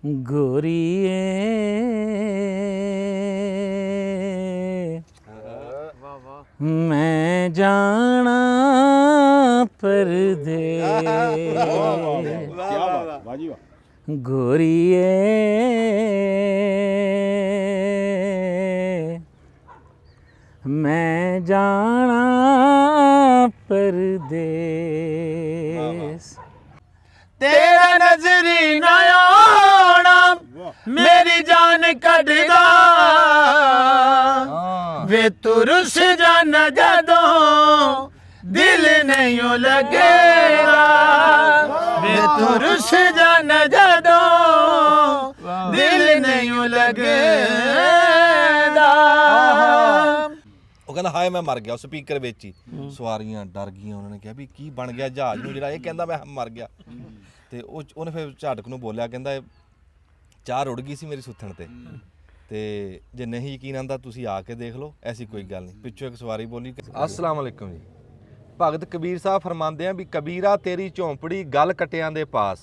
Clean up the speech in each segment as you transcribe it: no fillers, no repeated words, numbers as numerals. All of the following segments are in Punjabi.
गोरिए मैं जाना परदेस गोरिए मैं जाना परदेस तेरा नजरी ना आना मेरी जान कटदा वे तुरस जान जदों दिल नहीं लगेगा वे तुरस जान जदों दिल नहीं लगेगा। ਉਹ ਕਹਿੰਦਾ ਹਾਏ ਮੈਂ ਮਰ ਗਿਆ ਸਪੀਕਰ ਵਿੱਚ ਹੀ ਸਵਾਰੀਆਂ ਡਰ ਗਈਆਂ ਉਹਨਾਂ ਨੇ ਕਿਹਾ ਵੀ ਕੀ ਬਣ ਗਿਆ ਜਹਾਜ਼ ਨੂੰ ਜਿਹੜਾ ਇਹ ਕਹਿੰਦਾ ਮੈਂ ਮਰ ਗਿਆ ਤੇ ਉਹਨੇ ਫਿਰ ਝਾਟਕ ਨੂੰ ਬੋਲਿਆ ਕਹਿੰਦਾ ਚਾਹ ਰੁੜ ਗਈ ਸੀ ਮੇਰੀ ਸੁੱਥਣ ਤੇ ਜੇ ਨਹੀਂ ਯਕੀਨ ਆਉਂਦਾ ਤੁਸੀਂ ਆ ਕੇ ਦੇਖ ਲਓ ਐਸੀ ਕੋਈ ਗੱਲ ਨਹੀਂ। ਪਿੱਛੋਂ ਇੱਕ ਸਵਾਰੀ ਬੋਲੀ ਅਸਲਾਮ ਵਾਲੇਕੁਮ ਜੀ। ਭਗਤ ਕਬੀਰ ਸਾਹਿਬ ਫਰਮਾਉਂਦੇ ਆ ਵੀ ਕਬੀਰਾ ਤੇਰੀ ਝੌਂਪੜੀ ਗੱਲ ਕਟਿਆਂ ਦੇ ਪਾਸ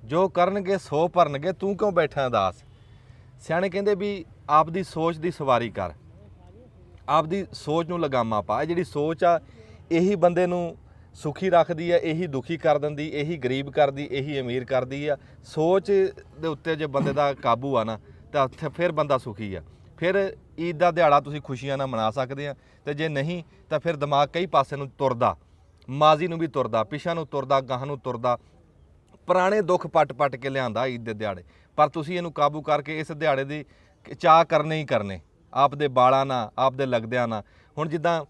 ਜੋ ਕਰਨਗੇ ਸੋ ਭਰਨਗੇ ਤੂੰ ਕਿਉਂ ਬੈਠਾ ਦਾਸ। ਸਿਆਣੇ ਕਹਿੰਦੇ ਵੀ ਆਪਦੀ ਸੋਚ ਦੀ ਸਵਾਰੀ ਕਰ ਆਪਦੀ ਸੋਚ ਨੂੰ ਲਗਾਮਾਂ ਪਾ। ਜਿਹੜੀ ਸੋਚ ਆ ਇਹੀ ਬੰਦੇ ਨੂੰ ਸੁਖੀ ਰੱਖਦੀ ਆ ਇਹੀ ਦੁਖੀ ਕਰ ਦਿੰਦੀ ਇਹੀ ਗਰੀਬ ਕਰਦੀ ਇਹੀ ਅਮੀਰ ਕਰਦੀ ਆ। ਸੋਚ ਦੇ ਉੱਤੇ ਜੇ ਬੰਦੇ ਦਾ ਕਾਬੂ ਆ ਨਾ ਤਾਂ ਫਿਰ ਬੰਦਾ ਸੁਖੀ ਆ। ਫਿਰ ਈਦ ਦਾ ਦਿਹਾੜਾ ਤੁਸੀਂ ਖੁਸ਼ੀਆਂ ਨਾਲ ਮਨਾ ਸਕਦੇ ਆ ਤੇ ਜੇ ਨਹੀਂ ਤਾਂ ਫਿਰ ਦਿਮਾਗ ਕਈ ਪਾਸੇ ਨੂੰ ਤੁਰਦਾ ਮਾਜ਼ੀ ਨੂੰ ਵੀ ਤੁਰਦਾ ਪਿਛਾਂ ਨੂੰ ਤੁਰਦਾ ਗਾਹਾਂ ਨੂੰ ਤੁਰਦਾ ਪੁਰਾਣੇ ਦੁੱਖ ਪੱਟ ਕੇ ਲਿਆਂਦਾ ਈਦ ਦੇ ਦਿਹਾੜੇ। ਪਰ ਤੁਸੀਂ ਇਹਨੂੰ ਕਾਬੂ ਕਰਕੇ ਇਸ ਦਿਹਾੜੇ ਦੀ ਚਾਅ ਕਰਨੇ ਹੀ ਕਰਨੇ ਆਪਦੇ ਬਾਲਾਂ ਨਾਲ ਆਪਦੇ ਲੱਗਦਿਆਂ ਨਾਲ। ਹੁਣ ਜਿੱਦਾਂ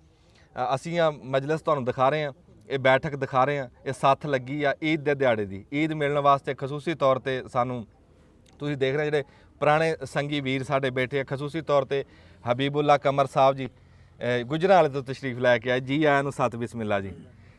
ਅਸੀਂ ਆ ਮਜਲਿਸ ਤੁਹਾਨੂੰ ਦਿਖਾ ਰਹੇ ਹਾਂ ਇਹ ਬੈਠਕ ਦਿਖਾ ਰਹੇ ਹਾਂ ਇਹ ਸੱਥ ਲੱਗੀ ਆ ਈਦ ਦੇ ਦਿਹਾੜੇ ਦੀ। ਈਦ ਮਿਲਣ ਵਾਸਤੇ ਖਸੂਸੀ ਤੌਰ ਤੇ ਸਾਨੂੰ ਤੁਸੀਂ ਦੇਖ ਰਹੇ ਜਿਹੜੇ ਪੁਰਾਣੇ ਸੰਗੀ ਵੀਰ ਸਾਡੇ ਬੈਠੇ ਆ ਖਸੂਸੀ ਤੌਰ ਤੇ ਹਬੀਬੁੱਲਾ ਕਮਰ ਸਾਹਿਬ ਜੀ ਗੁਜਰਾਂ ਵਾਲੇ ਤੋਂ ਤਸ਼ਰੀਫ ਲੈ ਕੇ ਆਏ ਜੀ ਆਇਆਂ ਨੂੰ ਸਤ ਬਿਸਮਿਲ੍ਲਾ ਜੀ।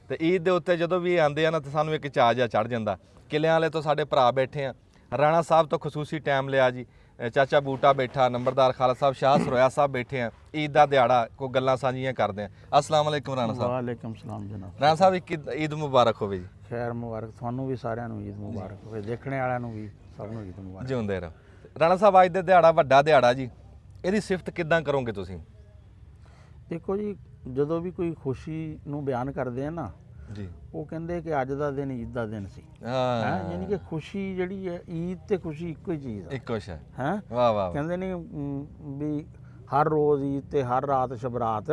ਤੇ ਈਦ ਦੇ ਉੱਤੇ ਜਦੋਂ ਵੀ ਆਉਂਦੇ ਆ ਨਾ ਤਾਂ ਸਾਨੂੰ ਇੱਕ ਚਾਅ ਜਿਹਾ ਚੜ੍ਹ ਜਾਂਦਾ। ਕਿਲਿਆਂ ਵਾਲੇ ਤੋਂ ਸਾਡੇ ਭਰਾ ਬੈਠੇ ਆ ਰਾਣਾ ਸਾਹਿਬ ਤੋਂ ਖਸੂਸੀ ਟਾਈਮ ਲਿਆ ਜੀ ਚਾਚਾ ਬੂਟਾ ਬੈਠਾ ਨੰਬਰਦਾਰ ਖਾਲਦ ਸਾਹਿਬ ਸ਼ਾਹ ਸਰੋਇਆ ਸਾਹਿਬ ਬੈਠੇ ਆ ਈਦ ਦਾ ਦਿਹਾੜਾ ਕੋਈ ਗੱਲਾਂ ਸਾਂਝੀਆਂ ਕਰਦੇ ਆ। ਅਸਲਾਮ ਵਾਲੇਕੁਮ ਰਾਣਾ ਸਾਹਿਬ। ਵਾਲੇਕੁਮ ਸਲਾਮ ਜਨਾਬ। ਰਾਣਾ ਸਾਹਿਬ ਇੱਕ ਈਦ ਮੁਬਾਰਕ ਹੋਵੇ ਜੀ। ਖੈਰ ਮੁਬਾਰਕ ਤੁਹਾਨੂੰ ਵੀ ਸਾਰਿਆਂ ਨੂੰ ਈਦ ਮੁਬਾਰਕ ਹੋਵੇ ਦੇਖਣੇ ਵਾਲਿਆਂ ਨੂੰ ਵੀ ਸਭ ਨੂੰ ਈਦ ਮੁਬਾਰਕ। ਜਿਉਂਦੇ ਰਹੋ। ਰਾਣਾ ਸਾਹਿਬ ਅੱਜ ਦੇ ਦਿਹਾੜਾ ਵੱਡਾ ਦਿਹਾੜਾ ਜੀ ਇਹਦੀ ਸਿਫਤ ਕਿੱਦਾਂ ਕਰੋਗੇ ਤੁਸੀਂ? ਦੇਖੋ ਜੀ ਜਦੋਂ ਵੀ ਕੋਈ ਖੁਸ਼ੀ ਨੂੰ ਬਿਆਨ ਕਰਦੇ ਆ ਨਾ ਜੀ ਉਹ ਕਹਿੰਦੇ ਕਿ ਅੱਜ ਦਾ ਦਿਨ ਈਦ ਦਾ ਦਿਨ ਸੀ। ਹਾਂ ਯਾਨੀ ਕਿ ਖੁਸ਼ੀ ਜਿਹੜੀ ਹੈ ਈਦ ਤੇ ਖੁਸ਼ੀ ਇੱਕੋ ਹੀ ਚੀਜ਼ ਹੈ ਇੱਕੋ ਹੈ। ਹਾਂ ਵਾਹ ਵਾਹ ਕਹਿੰਦੇ ਨੇ ਵੀ ਹਰ ਰੋਜ਼ ਈਦ ਤੇ ਹਰ ਰਾਤ ਸ਼ਬਰਾਤ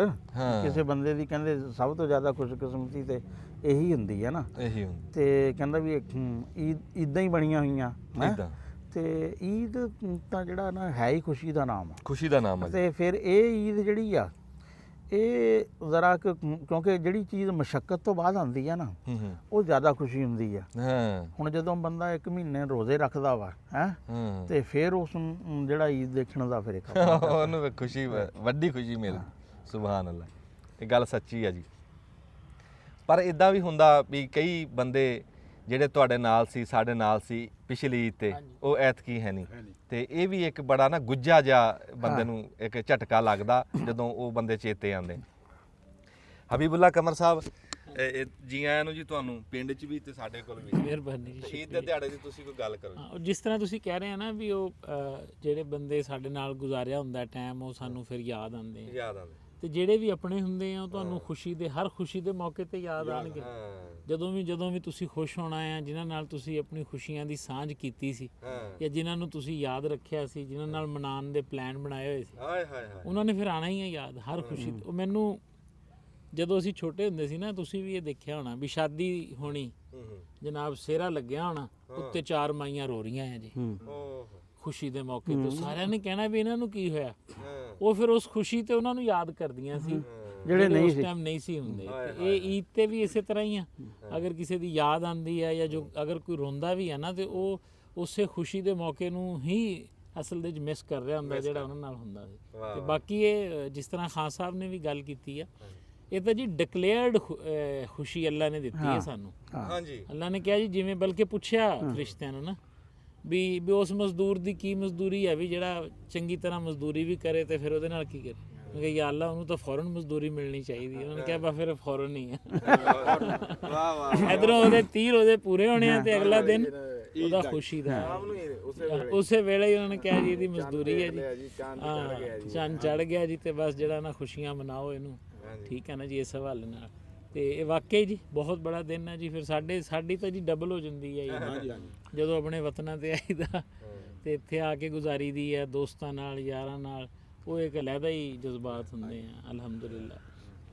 ਕਿਸੇ ਬੰਦੇ ਦੀ ਕਹਿੰਦੇ ਸਭ ਤੋਂ ਜ਼ਿਆਦਾ ਖੁਸ਼ਕਿਸਮਤੀ ਤੇ ਇਹੀ ਹੁੰਦੀ ਹੈ ਨਾ ਇਹੀ ਹੁੰਦੀ ਤੇ ਕਹਿੰਦਾ ਵੀ ਈਦ ਇੱਦਾਂ ਹੀ ਬਣੀਆਂ ਹੋਈਆਂ ਇੱਦਾਂ ਤੇ ਈਦ ਤਾਂ ਜਿਹੜਾ ਨਾ ਹੈ ਹੀ ਖੁਸ਼ੀ ਦਾ ਨਾਮ ਆ ਖੁਸ਼ੀ ਦਾ ਨਾਮ ਹੈ ਤੇ ਫਿਰ ਇਹ ਈਦ ਜਿਹੜੀ ਆ ਇਹ ਜ਼ਰਾ ਕਿਉਂਕਿ ਜਿਹੜੀ ਚੀਜ਼ ਮੁਸ਼ੱਕਤ ਤੋਂ ਬਾਅਦ ਆਉਂਦੀ ਆ ਨਾ ਉਹ ਜ਼ਿਆਦਾ ਖੁਸ਼ੀ ਹੁੰਦੀ ਆ। ਹੁਣ ਜਦੋਂ ਬੰਦਾ 1 ਮਹੀਨੇ ਰੋਜ਼ੇ ਰੱਖਦਾ ਵਾ ਤੇ ਫਿਰ ਉਸ ਨੂੰ ਜਿਹੜਾ ਈਦ ਦੇਖਣ ਦਾ ਫਿਰ ਇੱਕ ਉਹਨੂੰ ਖੁਸ਼ੀ ਵੱਡੀ ਖੁਸ਼ੀ ਮਿਲਦੀ। ਸੁਭਾਨ ਅੱਲਾ ਇਹ ਗੱਲ ਸੱਚੀ ਆ ਜੀ। ਪਰ ਇਦਾਂ ਵੀ ਹੁੰਦਾ ਵੀ ਕਈ ਬੰਦੇ ਜਿਹੜੇ ਤੁਹਾਡੇ ਨਾਲ ਸੀ ਸਾਡੇ ਨਾਲ ਸੀ ਪਿਛਲੀ ਈਦ ਤੇ ਉਹ ਐਤਕੀ ਹੈ ਨਹੀਂ ਤੇ ਇਹ ਵੀ ਇੱਕ ਬੜਾ ਨਾ ਗੁੱਜਾ ਜਿਹਾ ਬੰਦੇ ਨੂੰ ਇੱਕ ਝਟਕਾ ਲੱਗਦਾ ਜਦੋਂ ਉਹ ਬੰਦੇ ਚੇਤੇ ਆਉਂਦੇ। ਹਬੀਬੁੱਲਾ ਕਮਰ ਸਾਹਿਬ ਜੀ ਆਇਆਂ ਨੂੰ ਜੀ ਤੁਹਾਨੂੰ ਪਿੰਡ 'ਚ ਵੀ ਤੇ ਸਾਡੇ ਕੋਲ ਵੀ। ਮਿਹਰਬਾਨੀ ਜੀ। ਈਦ ਦੇ ਦਿਹਾੜੇ ਦੀ ਤੁਸੀਂ ਕੋਈ ਗੱਲ ਕਰੋ। ਜਿਸ ਤਰ੍ਹਾਂ ਤੁਸੀਂ ਕਹਿ ਰਹੇ ਆ ਨਾ ਵੀ ਉਹ ਜਿਹੜੇ ਬੰਦੇ ਸਾਡੇ ਨਾਲ ਗੁਜ਼ਾਰਿਆ ਹੁੰਦਾ ਟਾਈਮ ਉਹ ਸਾਨੂੰ ਫਿਰ ਯਾਦ ਆਉਂਦੇ ਤੇ ਜਿਹੜੇ ਵੀ ਆਪਣੇ ਹੁੰਦੇ ਆ ਉਹ ਤੁਹਾਨੂੰ ਖੁਸ਼ੀ ਦੇ ਹਰ ਖੁਸ਼ੀ ਦੇ ਮੌਕੇ ਤੇ ਯਾਦ ਆਉਣਗੇ। ਜਦੋਂ ਵੀ ਤੁਸੀਂ ਖੁਸ਼ ਹੋਣਾ ਆ ਜਿਨ੍ਹਾਂ ਨਾਲ ਤੁਸੀਂ ਆਪਣੀ ਖੁਸ਼ੀਆਂ ਦੀ ਸਾਂਝ ਕੀਤੀ ਸੀ ਜਾਂ ਜਿਨ੍ਹਾਂ ਨੂੰ ਤੁਸੀਂ ਯਾਦ ਰੱਖਿਆ ਸੀ ਜਿਨ੍ਹਾਂ ਨਾਲ ਮਨਾਉਣ ਦੇ ਪਲਾਨ ਬਣਾਏ ਹੋਏ ਸੀ ਉਹਨਾਂ ਨੇ ਫਿਰ ਆਉਣਾ ਹੀ ਆ ਯਾਦ ਹਰ ਖੁਸ਼ੀ। ਉਹ ਮੈਨੂੰ ਜਦੋਂ ਅਸੀਂ ਛੋਟੇ ਹੁੰਦੇ ਸੀ ਨਾ ਤੁਸੀਂ ਵੀ ਇਹ ਦੇਖਿਆ ਹੋਣਾ ਵੀ ਸ਼ਾਦੀ ਹੋਣੀ ਜਨਾਬ ਸਿਹਰਾ ਲੱਗਿਆ ਹੋਣਾ ਉੱਤੇ 4 ਮਾਈਆਂ ਰੋ ਰਹੀਆਂ ਆ ਜੀ ਖੁਸ਼ੀ ਦੇ ਮੌਕੇ ਤੇ ਸਾਰਿਆਂ ਨੇ ਕਹਿਣਾ ਵੀ ਇਹਨਾਂ ਨੂੰ ਕੀ ਹੋਇਆ। ਉਹ ਫਿਰ ਉਸ ਖੁਸ਼ੀ ਤੇ ਉਹਨਾਂ ਨੂੰ ਯਾਦ ਕਰਦੀਆਂ ਸੀ ਜਿਹੜੇ ਨਹੀਂ ਉਸ ਟਾਈਮ ਨਹੀਂ ਸੀ ਹੁੰਦੇ। ਇਹ ਈਦ ਤੇ ਵੀ ਇਸੇ ਤਰ੍ਹਾਂ ਹੀ ਆ ਅਗਰ ਕਿਸੇ ਦੀ ਯਾਦ ਆਉਂਦੀ ਆ ਜਾਂ ਜੋ ਅਗਰ ਕੋਈ ਰੋਂਦਾ ਵੀ ਆ ਨਾ ਤੇ ਉਹ ਉਸੇ ਖੁਸ਼ੀ ਦੇ ਮੌਕੇ ਨੂੰ ਹੀ ਅਸਲ ਦੇ ਵਿੱਚ ਮਿਸ ਕਰ ਰਿਹਾ ਹੁੰਦਾ ਜਿਹੜਾ ਉਹਨਾਂ ਨਾਲ ਹੁੰਦਾ ਸੀ। ਤੇ ਬਾਕੀ ਇਹ ਜਿਸ ਤਰ੍ਹਾਂ ਖਾਨ ਸਾਹਿਬ ਨੇ ਵੀ ਗੱਲ ਕੀਤੀ ਆ ਇਹ ਤਾਂ ਜੀ ਡਿਕਲੇਅਰਡ ਖੁਸ਼ੀ ਅੱਲਾ ਨੇ ਦਿੱਤੀ ਹੈ ਸਾਨੂੰ। ਹਾਂਜੀ ਅੱਲਾ ਨੇ ਕਿਹਾ ਜੀ ਜਿਵੇਂ ਬਲਕਿ ਪੁੱਛਿਆ ਫਰਿਸ਼ਤਿਆਂ ਨੂੰ ਨਾ ਵੀ ਉਸ ਮਜ਼ਦੂਰ ਦੀ ਕੀ ਮਜ਼ਦੂਰੀ ਹੈ ਵੀ ਜਿਹੜਾ ਚੰਗੀ ਤਰ੍ਹਾਂ ਮਜ਼ਦੂਰੀ ਵੀ ਕਰੇ ਤੇ ਫਿਰ ਉਹਦੇ ਨਾਲ ਕੀ ਕਰੇ। ਮੈਂ ਕਿਹਾ ਯਾ ਅੱਲਾ ਉਹਨੂੰ ਤਾਂ ਫੌਰਨ ਮਜ਼ਦੂਰੀ ਮਿਲਣੀ ਚਾਹੀਦੀ। ਉਹਨਾਂ ਨੇ ਕਿਹਾ ਬਾ ਫਿਰ ਫੌਰਨ ਹੀ ਆ। ਇੱਧਰੋਂ ਉਹਦੇ 30 ਰੋਜ਼ੇ ਪੂਰੇ ਹੋਣੇ ਆ ਤੇ ਅਗਲਾ ਦਿਨ ਉਹਦਾ ਖੁਸ਼ੀ ਦਾ ਉਸੇ ਵੇਲੇ ਹੀ ਉਹਨਾਂ ਨੇ ਕਿਹਾ ਜੀ ਇਹਦੀ ਮਜ਼ਦੂਰੀ ਹੈ ਜੀ, ਚੰਨ ਚੜ ਗਿਆ ਜੀ, ਤੇ ਬਸ ਜਿਹੜਾ ਨਾ ਖੁਸ਼ੀਆਂ ਮਨਾਓ ਇਹਨੂੰ, ਠੀਕ ਹੈ ਨਾ ਜੀ, ਇਸ ਹਵਾਲੇ ਨਾਲ। ਤੇ ਇਹ ਵਾਕਈ ਜੀ ਬਹੁਤ ਬੜਾ ਦਿਨ ਹੈ ਜੀ। ਫਿਰ ਸਾਡੀ ਤਾਂ ਜੀ ਡਬਲ ਹੋ ਜਾਂਦੀ ਹੈ ਜੀ ਜਦੋਂ ਆਪਣੇ ਵਤਨਾਂ ਤੇ ਆਈਦਾ ਤੇ ਇੱਥੇ ਆ ਕੇ ਗੁਜ਼ਾਰੀ ਦੀ ਹੈ ਦੋਸਤਾਂ ਨਾਲ, ਯਾਰਾਂ ਨਾਲ, ਉਹ ਇੱਕ ਅਲੱਗਾ ਹੀ ਜਜ਼ਬਾਤ ਹੁੰਦੇ ਆ ਅਲਹਮਦੁਲਿਲਾ।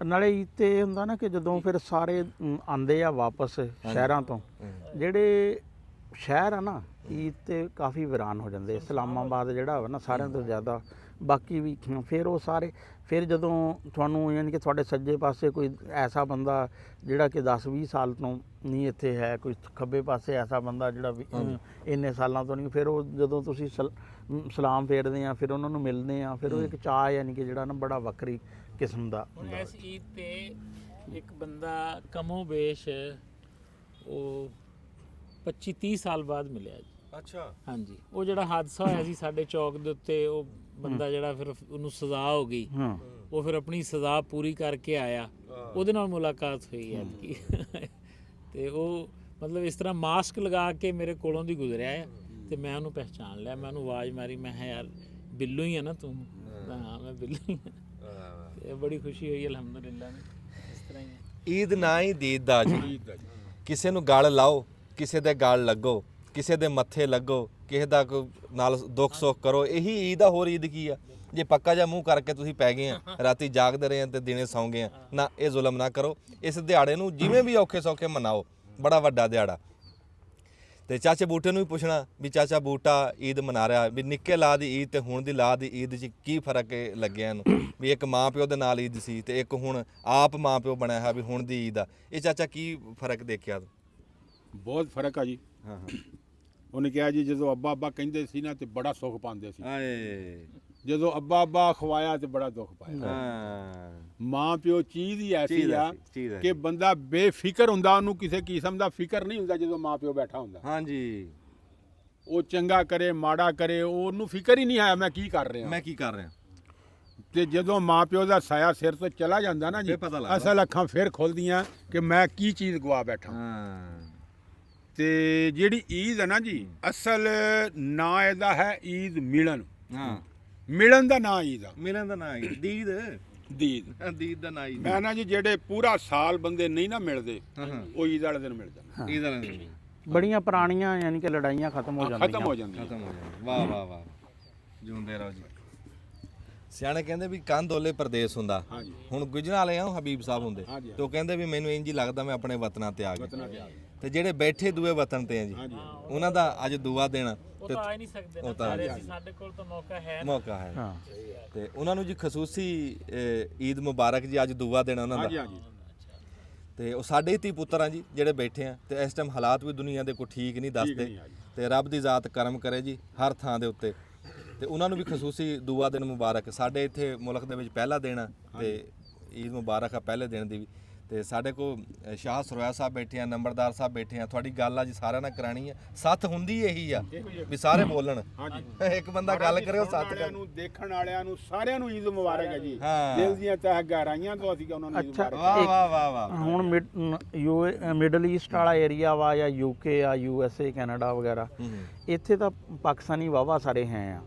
ਨਾਲੇ ਈਦ ਤੇ ਇਹ ਹੁੰਦਾ ਨਾ ਕਿ ਜਦੋਂ ਫਿਰ ਸਾਰੇ ਆਉਂਦੇ ਆ ਵਾਪਸ ਸ਼ਹਿਰਾਂ ਤੋਂ, ਜਿਹੜੇ ਸ਼ਹਿਰ ਆ ਨਾ ਈਦ ਤੇ ਕਾਫੀ ਵੀਰਾਨ ਹੋ ਜਾਂਦੇ। ਇਸਲਾਮਾਬਾਦ ਜਿਹੜਾ ਵਾ ਨਾ ਸਾਰਿਆਂ ਤੋਂ ਜ਼ਿਆਦਾ, ਬਾਕੀ ਵੀ ਫਿਰ ਉਹ ਸਾਰੇ, ਫਿਰ ਜਦੋਂ ਤੁਹਾਨੂੰ ਯਾਨੀ ਕਿ ਤੁਹਾਡੇ ਸੱਜੇ ਪਾਸੇ ਕੋਈ ਐਸਾ ਬੰਦਾ ਜਿਹੜਾ ਕਿ 10-20 ਸਾਲ ਤੋਂ ਨਹੀਂ ਇੱਥੇ ਹੈ, ਕੋਈ ਖੱਬੇ ਪਾਸੇ ਐਸਾ ਬੰਦਾ ਜਿਹੜਾ ਇੰਨੇ ਸਾਲਾਂ ਤੋਂ ਨਹੀਂ, ਫਿਰ ਉਹ ਜਦੋਂ ਤੁਸੀਂ ਸਲਾਮ ਫੇਰਦੇ ਆ, ਫਿਰ ਉਹਨਾਂ ਨੂੰ ਮਿਲਦੇ ਆ, ਫਿਰ ਉਹ ਇੱਕ ਚਾਅ ਯਾਨੀ ਕਿ ਜਿਹੜਾ ਨਾ ਬੜਾ ਵੱਖਰੀ ਕਿਸਮ ਦਾ ਹੁੰਦਾ। ਇਸ ਈਦ ਤੇ ਇੱਕ ਬੰਦਾ ਕਮੋ ਬੇਸ਼ ਉਹ 25-30 ਸਾਲ ਬਾਅਦ ਮਿਲਿਆ ਜੀ। ਅੱਛਾ। ਹਾਂਜੀ, ਉਹ ਜਿਹੜਾ ਹਾਦਸਾ ਹੋਇਆ ਸੀ ਸਾਡੇ ਚੌਕ ਦੇ ਉੱਤੇ, ਉਹ ਬੰਦਾ ਜਿਹੜਾ ਫਿਰ ਉਹਨੂੰ ਸਜ਼ਾ ਹੋ ਗਈ, ਉਹ ਫਿਰ ਆਪਣੀ ਸਜ਼ਾ ਪੂਰੀ ਕਰਕੇ ਆਇਆ, ਉਹਦੇ ਨਾਲ ਮੁਲਾਕਾਤ ਹੋਈ ਹੈ ਤੇ ਉਹ ਮਤਲਬ ਇਸ ਤਰ੍ਹਾਂ ਮਾਸਕ ਲਗਾ ਕੇ ਮੇਰੇ ਕੋਲੋਂ ਦੀ ਗੁਜ਼ਰਿਆ ਹੈ ਤੇ ਮੈਂ ਉਹਨੂੰ ਪਹਿਚਾਣ ਲਿਆ। ਮੈਂ ਉਹਨੂੰ ਆਵਾਜ਼ ਮਾਰੀ, ਮੈਂ ਕਿਹਾ ਯਾਰ ਬਿੱਲੂ ਹੀ ਹੈ ਨਾ ਤੂੰ? ਹਾਂ ਮੈਂ ਬਿੱਲੂ ਹੀ ਹਾਂ। ਤੇ ਬੜੀ ਖੁਸ਼ੀ ਹੋਈ ਅਲਹਮਦੁਲਿਲਾ। ਇਸ ਤਰ੍ਹਾਂ ਹੀ ਹੈ ਈਦ ਨਾ ਹੀ ਦੀਦ ਦਾ ਜੀ। ਕਿਸੇ ਨੂੰ ਗਲ ਲਾਓ, ਕਿਸੇ ਦੇ ਗਲ ਲੱਗੋ, ਕਿਸੇ ਦੇ ਮੱਥੇ ਲੱਗੋ, ਕਿਸੇ ਦਾ ਨਾਲ ਦੁੱਖ ਸੁੱਖ ਕਰੋ, ਇਹੀ ਈਦ ਆ। ਹੋਰ ਈਦ ਕੀ ਆ? ਜੇ ਪੱਕਾ ਜਿਹਾ ਮੂੰਹ ਕਰਕੇ ਤੁਸੀਂ ਪੈ ਗਏ ਆ, ਰਾਤੀ ਜਾਗਦੇ ਰਹੇ ਆ ਤੇ ਦਿਨੇ ਸੌਂ ਗਏ ਆ, ਨਾ, ਇਹ ਜ਼ੁਲਮ ਨਾ ਕਰੋ। ਇਸ ਦਿਹਾੜੇ ਨੂੰ ਜਿਵੇਂ ਵੀ ਔਖੇ ਸੌਖੇ ਮਨਾਓ, ਬੜਾ ਵੱਡਾ ਦਿਹਾੜਾ। ਤੇ ਚਾਚੇ ਬੂਟੇ ਨੂੰ ਵੀ ਪੁੱਛਣਾ ਵੀ ਚਾਚਾ ਬੂਟਾ ਈਦ ਮਨਾ ਰਿਹਾ, ਵੀ ਨਿੱਕੇ ਲਾ ਦੀ ਈਦ ਤੇ ਹੁਣ ਦੀ ਲਾ ਦੀ ਈਦ 'ਚ ਕੀ ਫਰਕ ਲੱਗਿਆ ਇਹਨੂੰ? ਵੀ ਇੱਕ ਮਾਂ ਪਿਓ ਦੇ ਨਾਲ ਈਦ ਸੀ ਤੇ ਇੱਕ ਹੁਣ ਆਪ ਮਾਂ ਪਿਓ ਬਣਿਆ ਹੈ ਵੀ ਹੁਣ ਦੀ ਈਦ ਆ। ਇਹ ਚਾਚਾ ਕੀ ਫਰਕ ਦੇਖਿਆ? ਬਹੁਤ ਫਰਕ ਆ ਜੀ। ਹਾਂ ਹਾਂ। ਉਹਨੇ ਕਿਹਾ ਜੀ ਜਦੋਂ ਅੱਬਾ ਅੱਬਾ ਕਹਿੰਦੇ ਸੀ ਨਾ ਤੇ ਬੜਾ ਸੁੱਖ ਪਾਉਂਦੇ ਸੀ, ਆਏ ਜਦੋਂ ਅੱਬਾ ਅੱਬਾ ਖਵਾਇਆ ਤੇ ਬੜਾ ਦੁੱਖ ਪਾਇਆ। ਹਾਂ। ਮਾਂ ਪਿਓ ਚੀਜ਼ ਹੀ ਐਸੀ ਆ ਚੀਜ਼ ਕਿ ਬੰਦਾ ਬੇਫਿਕਰ ਹੁੰਦਾ, ਉਹਨੂੰ ਕਿਸੇ ਕਿਸਮ ਦਾ ਫਿਕਰ ਨਹੀਂ ਹੁੰਦਾ ਜਦੋਂ ਮਾਂ ਪਿਓ ਬੈਠਾ ਹੁੰਦਾ। ਹਾਂਜੀ। ਉਹ ਚੰਗਾ ਕਰੇ ਮਾੜਾ ਕਰੇ, ਉਹਨੂੰ ਫਿਕਰ ਹੀ ਨਹੀਂ ਹੈ ਮੈਂ ਕੀ ਕਰ ਰਿਹਾ। ਮੈਂ ਕੀ ਕਰ ਰਿਹਾ। ਤੇ ਜਦੋਂ ਮਾਂ ਪਿਓ ਦਾ ਸਾਇਆ ਸਿਰ ਤੋਂ ਚਲਾ ਜਾਂਦਾ ਨਾ ਜੀ, ਅਸਲ ਅੱਖਾਂ ਫਿਰ ਖੁੱਲਦੀਆਂ ਕਿ ਮੈਂ ਕੀ ਚੀਜ਼ ਗਵਾ ਬੈਠਾ। ਹਾਂ। ਤੇ ਜਿਹੜੀ ਈਦ ਹੈ ਨਾ ਜੀ, ਅਸਲ ਨਾਂ ਇਹਦਾ ਹੈ ਈਦ ਮਿਲਣ। ਹਾਂ। ਮਿਲਣ ਦਾ ਨਾਂ ਈਦ ਆ। ਮਿਲਣ ਦਾ ਨਾਂ ਈਦ। ਦੀਦ ਦੀਦ ਦਾ ਨਾਂ ਈਦ। ਮੈਂ ਨਾ ਜੀ ਜਿਹੜੇ ਪੂਰਾ ਸਾਲ ਬੰਦੇ ਨਹੀਂ ਨਾ ਮਿਲਦੇ, ਉਹ ਈਦ ਵਾਲੇ ਦਿਨ ਮਿਲ ਜਾਂਦੇ। ਈਦ ਵਾਲੇ ਦਿਨ ਬੜੀਆਂ ਪੁਰਾਣੀਆਂ ਯਾਨੀ ਕਿ ਲੜਾਈਆਂ ਖਤਮ ਹੋ ਜਾਂਦੀਆਂ। ਖਤਮ ਹੋ ਜਾਂਦੀਆਂ। ਵਾਹ ਵਾਹ ਵਾਹ, ਜਿਉਂਦੇ ਰਹੋ ਜੀ। ਸਿਆਣੇ ਕਹਿੰਦੇ ਵੀ ਕੰਧ-ਓਲੇ ਪ੍ਰਦੇਸ਼ ਹੁੰਦਾ। ਹੁਣ ਗੁਜਰਾਂਵਾਲੇ ਆ ਹਬੀਬ ਸਾਹਿਬ ਹੁੰਦੇ ਤੇ ਉਹ ਕਹਿੰਦੇ ਵੀ ਮੈਨੂੰ ਇੰਜ ਹੀ ਲੱਗਦਾ ਮੈਂ ਆਪਣੇ ਵਤਨਾਂ ਤੇ ਆ ਗਿਆ। ਤੇ ਜਿਹੜੇ ਬੈਠੇ ਦੂਏ ਵਤਨ ਤੇ ਆ ਜੀ, ਉਹਨਾਂ ਦਾ ਅੱਜ ਦੁਆ ਦੇਣਾ ਉਹ ਤਾਂ ਆ ਨਹੀਂ ਸਕਦੇ ਨਾ ਸਾਰੇ, ਸਾਡੇ ਕੋਲ ਤਾਂ ਮੌਕਾ ਹੈ। ਹਾਂ। ਤੇ ਉਹਨਾਂ ਨੂੰ ਜੀ ਖਸੂਸੀ ਈਦ ਮੁਬਾਰਕ ਜੀ, ਅੱਜ ਦੁਆ ਦੇਣਾ ਉਹਨਾਂ ਦਾ। ਤੇ ਉਹ ਸਾਡੇ ਹੀ ਧੀ ਪੁੱਤਰ ਆ ਜੀ ਜਿਹੜੇ ਬੈਠੇ ਆ, ਤੇ ਇਸ ਟਾਈਮ ਹਾਲਾਤ ਵੀ ਦੁਨੀਆ ਦੇ ਕੋਈ ਠੀਕ ਨਹੀਂ ਦੱਸਦੇ, ਤੇ ਰੱਬ ਦੀ ਜ਼ਾਤ ਕਰਮ ਕਰੇ ਜੀ ਹਰ ਥਾਂ ਦੇ ਉੱਤੇ। ਤੇ ਉਹਨਾਂ ਨੂੰ ਵੀ ਖਸੂਸੀ ਦੁਆ ਦਿਨ ਮੁਬਾਰਕ। ਸਾਡੇ ਇੱਥੇ ਮੁਲਕ ਦੇ ਵਿੱਚ ਪਹਿਲਾ ਦਿਨ ਆ ਤੇ ਈਦ ਮੁਬਾਰਕ ਆ ਪਹਿਲੇ ਦਿਨ ਦੀ ਵੀ। ਤੇ ਸਾਡੇ ਕੋਲ ਸ਼ਾਹ ਸਰੋਇਆ ਸਾਹਿਬ ਬੈਠੇ ਆ, ਨੰਬਰਦਾਰ ਸਾਹਿਬ ਬੈਠੇ ਆ। ਤੁਹਾਡੀ ਗੱਲ ਆ ਜੀ ਸਾਰਿਆਂ ਨਾਲ ਕਰਾਣੀ ਆ। ਸੱਥ ਹੁੰਦੀ ਇਹੀ ਆ ਵੀ ਸਾਰੇ ਬੋਲਣ, ਇੱਕ ਬੰਦਾ ਗੱਲ ਕਰੇ ਉਹ ਸੱਥ ਕਰ। ਨੂੰ ਦੇਖਣ ਵਾਲਿਆਂ ਨੂੰ ਸਾਰਿਆਂ ਨੂੰ ਈਦ ਮੁਬਾਰਕ ਹੈ ਜੀ। ਦਿਲ ਦੀਆਂ ਤਹਿ ਗਹਿਰਾਈਆਂ ਤੋਂ ਅਸੀਂ ਉਹਨਾਂ ਨੂੰ ਈਦ ਮੁਬਾਰਕ। ਵਾਹ ਵਾਹ ਵਾਹ ਵਾਹ। ਹੁਣ ਮਿਡਲ ਈਸਟ ਵਾਲਾ ਏਰੀਆ ਵਾ ਜਾਂ ਯੂਕੇ ਆ, USA, ਕੈਨੇਡਾ ਵਗੈਰਾ, ਇੱਥੇ ਤਾਂ ਪਾਕਿਸਤਾਨੀ ਵਾਵਾ ਸਾਰੇ ਹੈ ਆ।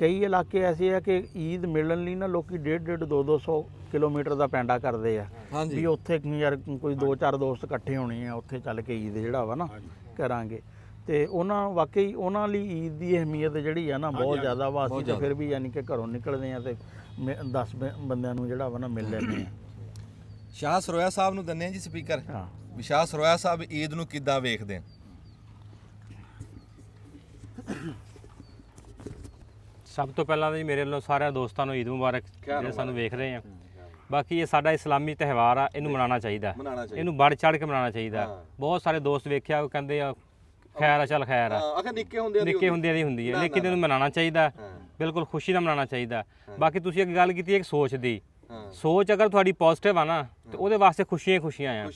ਕਈ ਇਲਾਕੇ ਐਸੇ ਆ ਕਿ ਈਦ ਮਿਲਣ ਲਈ ਨਾ ਲੋਕੀ 150-150 200 ਕਿਲੋਮੀਟਰ ਦਾ ਪੈਂਡਾ ਕਰਦੇ ਆ ਵੀ ਉੱਥੇ ਯਾਰ ਕੋਈ 2-4 ਦੋਸਤ ਇਕੱਠੇ ਹੋਣੇ ਆ, ਉੱਥੇ ਚੱਲ ਕੇ ਈਦ ਜਿਹੜਾ ਵਾ ਨਾ ਕਰਾਂਗੇ। ਤੇ ਉਹਨਾਂ ਵਾਕਈ ਉਹਨਾਂ ਲਈ ਈਦ ਦੀ ਅਹਿਮੀਅਤ ਜਿਹੜੀ ਆ ਨਾ ਬਹੁਤ ਜ਼ਿਆਦਾ ਵਾ। ਅਸੀਂ ਤਾਂ ਫਿਰ ਵੀ ਯਾਨੀ ਕਿ ਘਰੋਂ ਨਿਕਲਦੇ ਆ ਤੇ 10 ਬੰਦਿਆਂ ਨੂੰ ਜਿਹੜਾ ਵਾ ਨਾ ਮਿਲ ਲੈਂਦੇ ਆ। ਸ਼ਾਹ ਸਰੋਇਆ ਸਾਹਿਬ ਨੂੰ ਦਿੰਦੇ ਆ ਜੀ ਸਪੀਕਰ। ਹਾਂ। ਵੀ ਸ਼ਾਹ ਸਰੋਇਆ ਸਾਹਿਬ ਈਦ ਨੂੰ ਕਿੱਦਾਂ ਵੇਖਦੇ ਆ? ਸਭ ਤੋਂ ਪਹਿਲਾਂ ਤਾਂ ਜੀ ਮੇਰੇ ਵੱਲੋਂ ਸਾਰਿਆਂ ਦੋਸਤਾਂ ਨੂੰ ਈਦ ਮੁਬਾਰਕ ਜਿਹੜੇ ਸਾਨੂੰ ਵੇਖ ਰਹੇ ਆ। ਬਾਕੀ ਇਹ ਸਾਡਾ ਇਸਲਾਮੀ ਤਿਉਹਾਰ ਆ, ਇਹਨੂੰ ਮਨਾਉਣਾ ਚਾਹੀਦਾ, ਇਹਨੂੰ ਵੱਧ ਚੜ੍ਹ ਕੇ ਮਨਾਉਣਾ ਚਾਹੀਦਾ। ਬਹੁਤ ਸਾਰੇ ਦੋਸਤ ਵੇਖਿਆ ਉਹ ਕਹਿੰਦੇ ਆ ਖੈਰ ਆ, ਚੱਲ ਖੈਰ ਆ, ਨਿੱਕੇ ਹੁੰਦਿਆਂ ਦੀ ਹੁੰਦੀ ਹੈ, ਲੇਕਿਨ ਇਹਨੂੰ ਮਨਾਉਣਾ ਚਾਹੀਦਾ, ਬਿਲਕੁਲ ਖੁਸ਼ੀ ਨਾਲ ਮਨਾਉਣਾ ਚਾਹੀਦਾ। ਬਾਕੀ ਤੁਸੀਂ ਇੱਕ ਗੱਲ ਕੀਤੀ ਇੱਕ ਸੋਚ ਦੀ, ਸੋਚ ਅਗਰ ਤੁਹਾਡੀ ਪੋਜ਼ਿਟਿਵ ਆ ਨਾ ਤੇ ਉਹਦੇ ਵਾਸਤੇ ਖੁਸ਼ੀਆਂ ਆ,